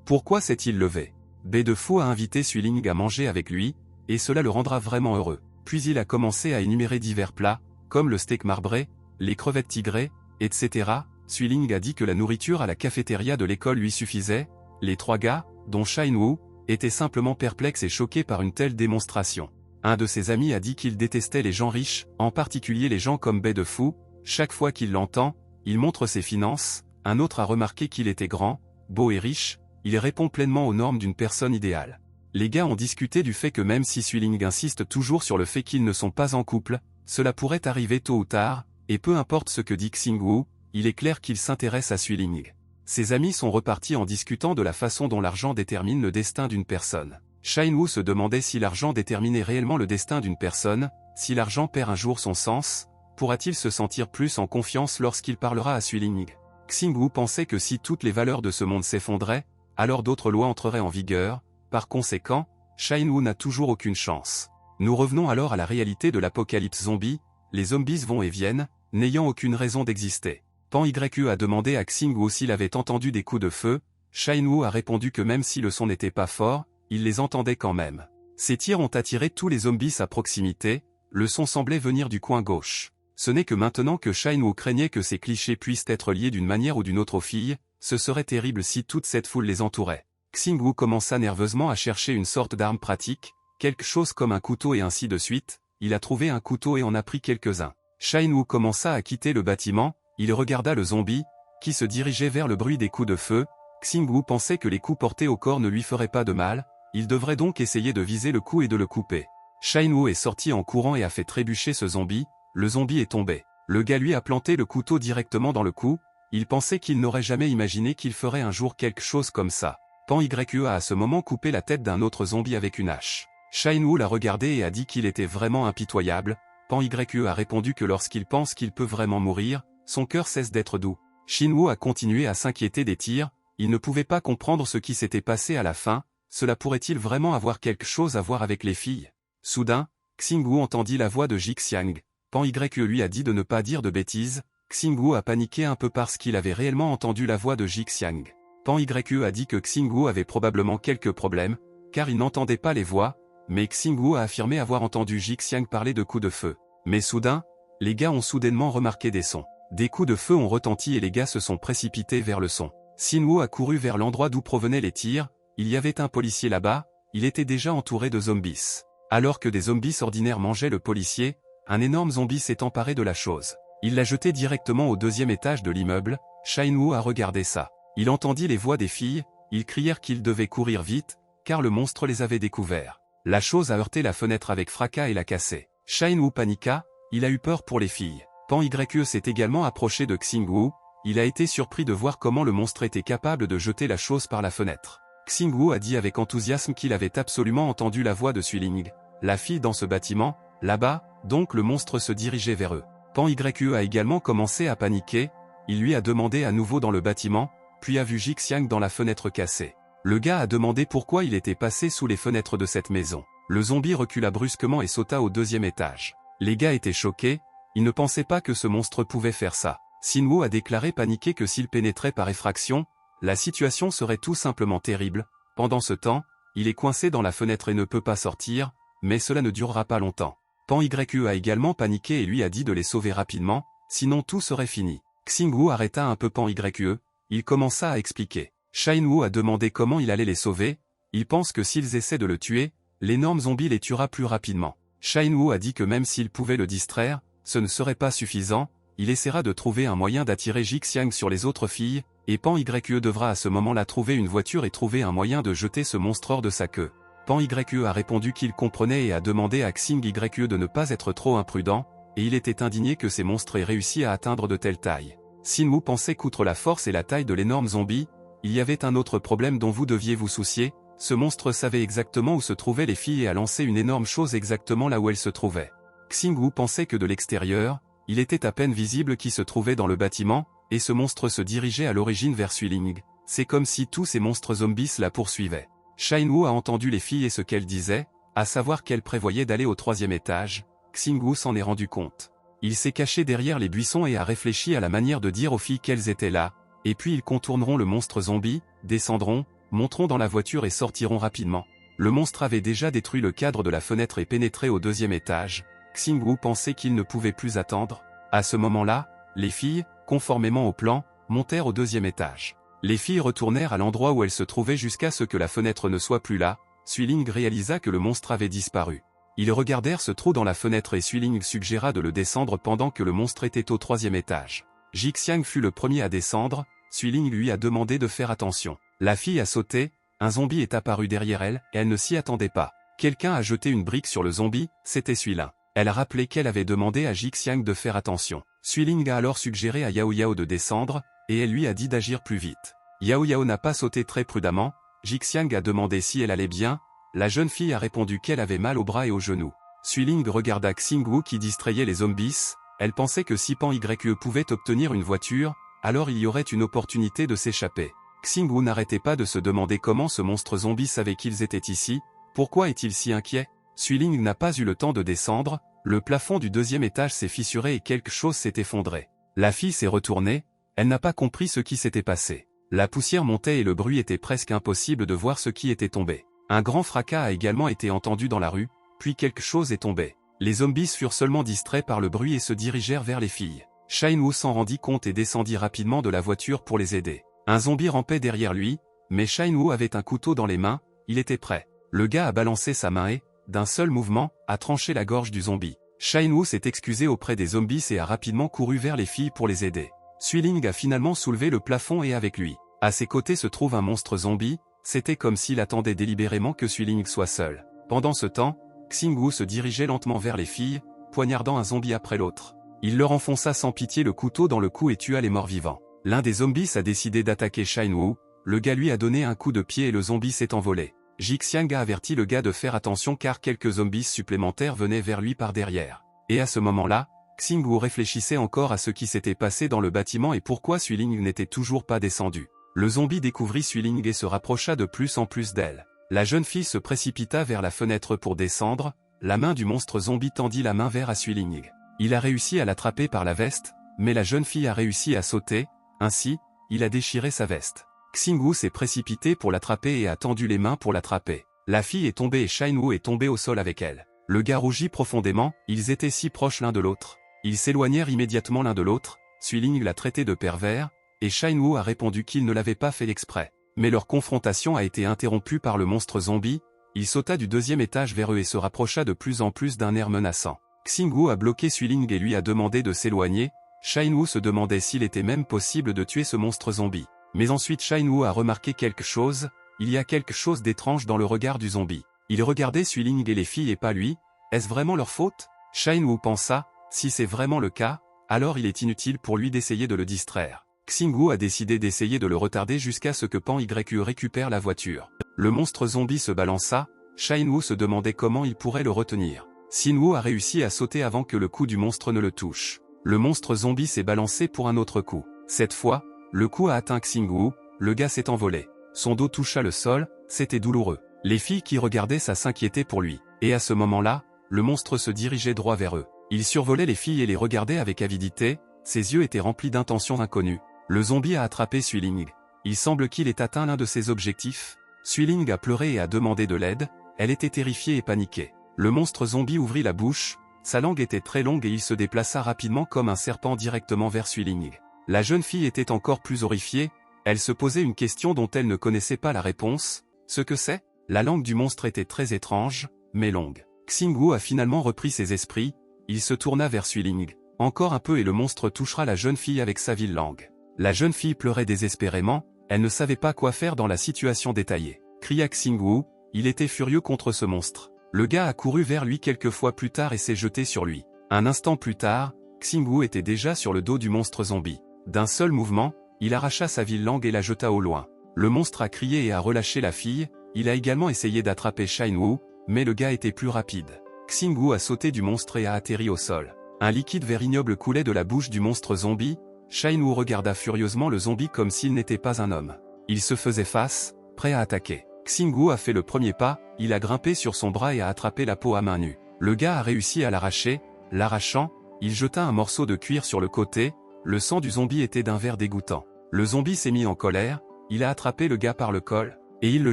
Pourquoi s'est-il levé? Baie de Fou a invité Suiling à manger avec lui, et cela le rendra vraiment heureux. Puis il a commencé à énumérer divers plats, comme le steak marbré, les crevettes tigrées, etc. Suiling a dit que la nourriture à la cafétéria de l'école lui suffisait. Les trois gars, dont Shin Woo, étaient simplement perplexes et choqués par une telle démonstration. Un de ses amis a dit qu'il détestait les gens riches, en particulier les gens comme Baie de Fou. Chaque fois qu'il l'entend, il montre ses finances. Un autre a remarqué qu'il était grand, beau et riche, il répond pleinement aux normes d'une personne idéale. Les gars ont discuté du fait que même si Suiling insiste toujours sur le fait qu'ils ne sont pas en couple, cela pourrait arriver tôt ou tard, et peu importe ce que dit Xingwu, il est clair qu'il s'intéresse à Suiling. Ses amis sont repartis en discutant de la façon dont l'argent détermine le destin d'une personne. Shin Woo se demandait si l'argent déterminait réellement le destin d'une personne, si l'argent perd un jour son sens, pourra-t-il se sentir plus en confiance lorsqu'il parlera à Suiling? Xingwu pensait que si toutes les valeurs de ce monde s'effondraient, alors d'autres lois entreraient en vigueur, par conséquent, Shin Woo n'a toujours aucune chance. Nous revenons alors à la réalité de l'apocalypse zombie, les zombies vont et viennent, n'ayant aucune raison d'exister. Pan YE a demandé à Xingwu s'il avait entendu des coups de feu, Shin Woo a répondu que même si le son n'était pas fort, il les entendait quand même. Ces tirs ont attiré tous les zombies à proximité, le son semblait venir du coin gauche. Ce n'est que maintenant que Shin Woo craignait que ces clichés puissent être liés d'une manière ou d'une autre aux filles, ce serait terrible si toute cette foule les entourait. Xingwu commença nerveusement à chercher une sorte d'arme pratique, quelque chose comme un couteau et ainsi de suite, il a trouvé un couteau et en a pris quelques-uns. Shin Woo commença à quitter le bâtiment, il regarda le zombie, qui se dirigeait vers le bruit des coups de feu. Xingwu pensait que les coups portés au corps ne lui feraient pas de mal, il devrait donc essayer de viser le cou et de le couper. Shin Woo est sorti en courant et a fait trébucher ce zombie, le zombie est tombé. Le gars lui a planté le couteau directement dans le cou, il pensait qu'il n'aurait jamais imaginé qu'il ferait un jour quelque chose comme ça. Pan YE a à ce moment coupé la tête d'un autre zombie avec une hache. Shin Woo l'a regardé et a dit qu'il était vraiment impitoyable. Pan YE a répondu que lorsqu'il pense qu'il peut vraiment mourir, son cœur cesse d'être doux. Shin Woo a continué à s'inquiéter des tirs, il ne pouvait pas comprendre ce qui s'était passé à la fin, cela pourrait-il vraiment avoir quelque chose à voir avec les filles? Soudain, Xingwu entendit la voix de Jixiang. Pan YE lui a dit de ne pas dire de bêtises, Xingwu a paniqué un peu parce qu'il avait réellement entendu la voix de Jixiang. Pan YE a dit que Xingwu avait probablement quelques problèmes, car il n'entendait pas les voix, mais Xingwu a affirmé avoir entendu Jixiang parler de coups de feu. Mais soudain, les gars ont soudainement remarqué des sons. Des coups de feu ont retenti et les gars se sont précipités vers le son. Xingwu a couru vers l'endroit d'où provenaient les tirs, il y avait un policier là-bas, il était déjà entouré de zombies. Alors que des zombies ordinaires mangeaient le policier, un énorme zombie s'est emparé de la chose. Il l'a jeté directement au deuxième étage de l'immeuble. Shin Woo a regardé ça. Il entendit les voix des filles, ils crièrent qu'ils devaient courir vite, car le monstre les avait découverts. La chose a heurté la fenêtre avec fracas et l'a cassée. Shin Woo paniqua, il a eu peur pour les filles. Pan YE s'est également approché de Xingwu, il a été surpris de voir comment le monstre était capable de jeter la chose par la fenêtre. Xingwu a dit avec enthousiasme qu'il avait absolument entendu la voix de Suiling. La fille dans ce bâtiment, là-bas, donc le monstre se dirigeait vers eux. Pan YE a également commencé à paniquer, il lui a demandé à nouveau dans le bâtiment, puis a vu Jixiang dans la fenêtre cassée. Le gars a demandé pourquoi il était passé sous les fenêtres de cette maison. Le zombie recula brusquement et sauta au deuxième étage. Les gars étaient choqués, ils ne pensaient pas que ce monstre pouvait faire ça. Xingwu a déclaré paniqué que s'il pénétrait par effraction, la situation serait tout simplement terrible. Pendant ce temps, il est coincé dans la fenêtre et ne peut pas sortir, mais cela ne durera pas longtemps. Pan YE a également paniqué et lui a dit de les sauver rapidement, sinon tout serait fini. Xingwu arrêta un peu Pan YE, il commença à expliquer. Shin-woo a demandé comment il allait les sauver, il pense que s'ils essaient de le tuer, l'énorme zombie les tuera plus rapidement. Shin-woo a dit que même s'il pouvait le distraire, ce ne serait pas suffisant, il essaiera de trouver un moyen d'attirer Ji-Xiang sur les autres filles, et Pan Ye devra à ce moment-là trouver une voiture et trouver un moyen de jeter ce monstre hors de sa queue. Pan Ye a répondu qu'il comprenait et a demandé à Xing Ye de ne pas être trop imprudent, et il était indigné que ces monstres aient réussi à atteindre de telles tailles. Sin-woo pensait qu'outre la force et la taille de l'énorme zombie, il y avait un autre problème dont vous deviez vous soucier, ce monstre savait exactement où se trouvaient les filles et a lancé une énorme chose exactement là où elles se trouvaient. Xing-woo pensait que de l'extérieur, il était à peine visible qui se trouvait dans le bâtiment, et ce monstre se dirigeait à l'origine vers Suiling. C'est comme si tous ces monstres zombies la poursuivaient. Shin-woo a entendu les filles et ce qu'elles disaient, à savoir qu'elles prévoyaient d'aller au 3e étage, Xing-woo s'en est rendu compte. Il s'est caché derrière les buissons et a réfléchi à la manière de dire aux filles qu'elles étaient là, et puis ils contourneront le monstre zombie, descendront, monteront dans la voiture et sortiront rapidement. Le monstre avait déjà détruit le cadre de la fenêtre et pénétré au 2e étage. Xing-woo pensait qu'il ne pouvait plus attendre. À ce moment-là, les filles, conformément au plan, montèrent au 2e étage. Les filles retournèrent à l'endroit où elles se trouvaient jusqu'à ce que la fenêtre ne soit plus là. Suiling réalisa que le monstre avait disparu. Ils regardèrent ce trou dans la fenêtre et Suiling suggéra de le descendre pendant que le monstre était au 3e étage. Ji-Xiang fut le premier à descendre, Suiling lui a demandé de faire attention. La fille a sauté, un zombie est apparu derrière elle, et elle ne s'y attendait pas. Quelqu'un a jeté une brique sur le zombie, c'était Suiling. Elle a rappelé qu'elle avait demandé à Ji-Xiang de faire attention. Suiling a alors suggéré à Yao Yao de descendre, et elle lui a dit d'agir plus vite. Yao Yao n'a pas sauté très prudemment, Ji-Xiang a demandé si elle allait bien, la jeune fille a répondu qu'elle avait mal aux bras et aux genoux. Suiling regarda Xing-woo qui distrayait les zombies, elle pensait que si Pan Ye pouvait obtenir une voiture, alors il y aurait une opportunité de s'échapper. Xing-woo n'arrêtait pas de se demander comment ce monstre zombie savait qu'ils étaient ici, pourquoi est-il si inquiet? Suiling n'a pas eu le temps de descendre, le plafond du 2e étage s'est fissuré et quelque chose s'est effondré. La fille s'est retournée, elle n'a pas compris ce qui s'était passé. La poussière montait et le bruit était presque impossible de voir ce qui était tombé. Un grand fracas a également été entendu dans la rue, puis quelque chose est tombé. Les zombies furent seulement distraits par le bruit et se dirigèrent vers les filles. Shin-woo s'en rendit compte et descendit rapidement de la voiture pour les aider. Un zombie rampait derrière lui, mais Shin-woo avait un couteau dans les mains, il était prêt. Le gars a balancé sa main et, d'un seul mouvement, a tranché la gorge du zombie. Shin-woo s'est excusé auprès des zombies et a rapidement couru vers les filles pour les aider. Suiling a finalement soulevé le plafond et avec lui. À ses côtés se trouve un monstre zombie, c'était comme s'il attendait délibérément que Suiling soit seul. Pendant ce temps, Xing-woo se dirigeait lentement vers les filles, poignardant un zombie après l'autre. Il leur enfonça sans pitié le couteau dans le cou et tua les morts vivants. L'un des zombies a décidé d'attaquer Shin-woo, le gars lui a donné un coup de pied et le zombie s'est envolé. Ji-Xiang a averti le gars de faire attention car quelques zombies supplémentaires venaient vers lui par derrière. Et à ce moment-là, Xing-woo réfléchissait encore à ce qui s'était passé dans le bâtiment et pourquoi Suiling n'était toujours pas descendu. Le zombie découvrit Suiling et se rapprocha de plus en plus d'elle. La jeune fille se précipita vers la fenêtre pour descendre, la main du monstre zombie tendit la main vers Suiling. Il a réussi à l'attraper par la veste, mais la jeune fille a réussi à sauter, ainsi, il a déchiré sa veste. Xing-woo s'est précipité pour l'attraper et a tendu les mains pour l'attraper. La fille est tombée et Shin-woo est tombé au sol avec elle. Le gars rougit profondément, ils étaient si proches l'un de l'autre. Ils s'éloignèrent immédiatement l'un de l'autre, Suiling l'a traité de pervers, et Shin-woo a répondu qu'il ne l'avait pas fait exprès. Mais leur confrontation a été interrompue par le monstre zombie, il sauta du 2e étage vers eux et se rapprocha de plus en plus d'un air menaçant. Xing-woo a bloqué Suiling et lui a demandé de s'éloigner, Shin-woo se demandait s'il était même possible de tuer ce monstre zombie. Mais ensuite Shin-woo a remarqué quelque chose, il y a quelque chose d'étrange dans le regard du zombie. Il regardait Suiling et les filles et pas lui, est-ce vraiment leur faute? Shin-woo pensa, si c'est vraiment le cas, alors il est inutile pour lui d'essayer de le distraire. Xing-woo a décidé d'essayer de le retarder jusqu'à ce que Pan Ye récupère la voiture. Le monstre zombie se balança, Shin-woo se demandait comment il pourrait le retenir. Sin-woo a réussi à sauter avant que le coup du monstre ne le touche. Le monstre zombie s'est balancé pour un autre coup. Cette fois, le coup a atteint Xing-woo, le gars s'est envolé. Son dos toucha le sol, c'était douloureux. Les filles qui regardaient ça s'inquiétaient pour lui. Et à ce moment-là, le monstre se dirigeait droit vers eux. Il survolait les filles et les regardait avec avidité, ses yeux étaient remplis d'intentions inconnues. Le zombie a attrapé Suiling. Il semble qu'il ait atteint l'un de ses objectifs. Suiling a pleuré et a demandé de l'aide, elle était terrifiée et paniquée. Le monstre zombie ouvrit la bouche, sa langue était très longue et il se déplaça rapidement comme un serpent directement vers Suiling. La jeune fille était encore plus horrifiée, Elle se posait une question dont elle ne connaissait pas la réponse. Ce que c'est? La langue du monstre était très étrange, mais longue. Xingwu a finalement repris ses esprits, il se tourna vers Suiling. Encore un peu et le monstre touchera la jeune fille avec sa vile langue. La jeune fille pleurait désespérément, elle ne savait pas quoi faire dans la situation détaillée. Cria Xingwu, il était furieux contre ce monstre. Le gars a couru vers lui quelques fois plus tard et s'est jeté sur lui. Un instant plus tard, Xingwu était déjà sur le dos du monstre zombie. D'un seul mouvement, il arracha sa vile langue et la jeta au loin. Le monstre a crié et a relâché la fille, il a également essayé d'attraper Shinwu, mais le gars était plus rapide. Xingwu a sauté du monstre et a atterri au sol. Un liquide vert ignoble coulait de la bouche du monstre zombie. Shinwu regarda furieusement le zombie comme s'il n'était pas un homme. Il se faisait face, prêt à attaquer. Xingwu a fait le premier pas, il a grimpé sur son bras et a attrapé la peau à main nue. Le gars a réussi à l'arracher, l'arrachant, il jeta un morceau de cuir sur le côté, le sang du zombie était d'un vert dégoûtant. Le zombie s'est mis en colère, il a attrapé le gars par le col, et il le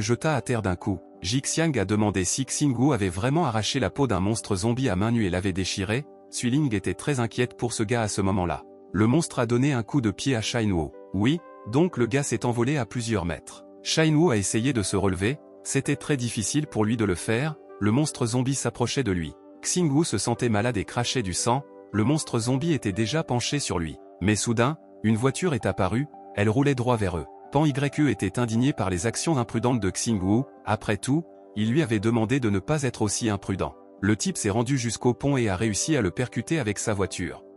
jeta à terre d'un coup. Jixiang a demandé si Xingwu avait vraiment arraché la peau d'un monstre zombie à main nue et l'avait déchiré. Suiling était très inquiète pour ce gars à ce moment-là. Le monstre a donné un coup de pied à Shinwu. Oui, donc le gars s'est envolé à plusieurs mètres. Shinwu a essayé de se relever, c'était très difficile pour lui de le faire, le monstre zombie s'approchait de lui. Xingwu se sentait malade et crachait du sang, le monstre zombie était déjà penché sur lui. Mais soudain, une voiture est apparue, elle roulait droit vers eux. Pan YE était indigné par les actions imprudentes de Xingwu, après tout, il lui avait demandé de ne pas être aussi imprudent. Le type s'est rendu jusqu'au pont et a réussi à le percuter avec sa voiture.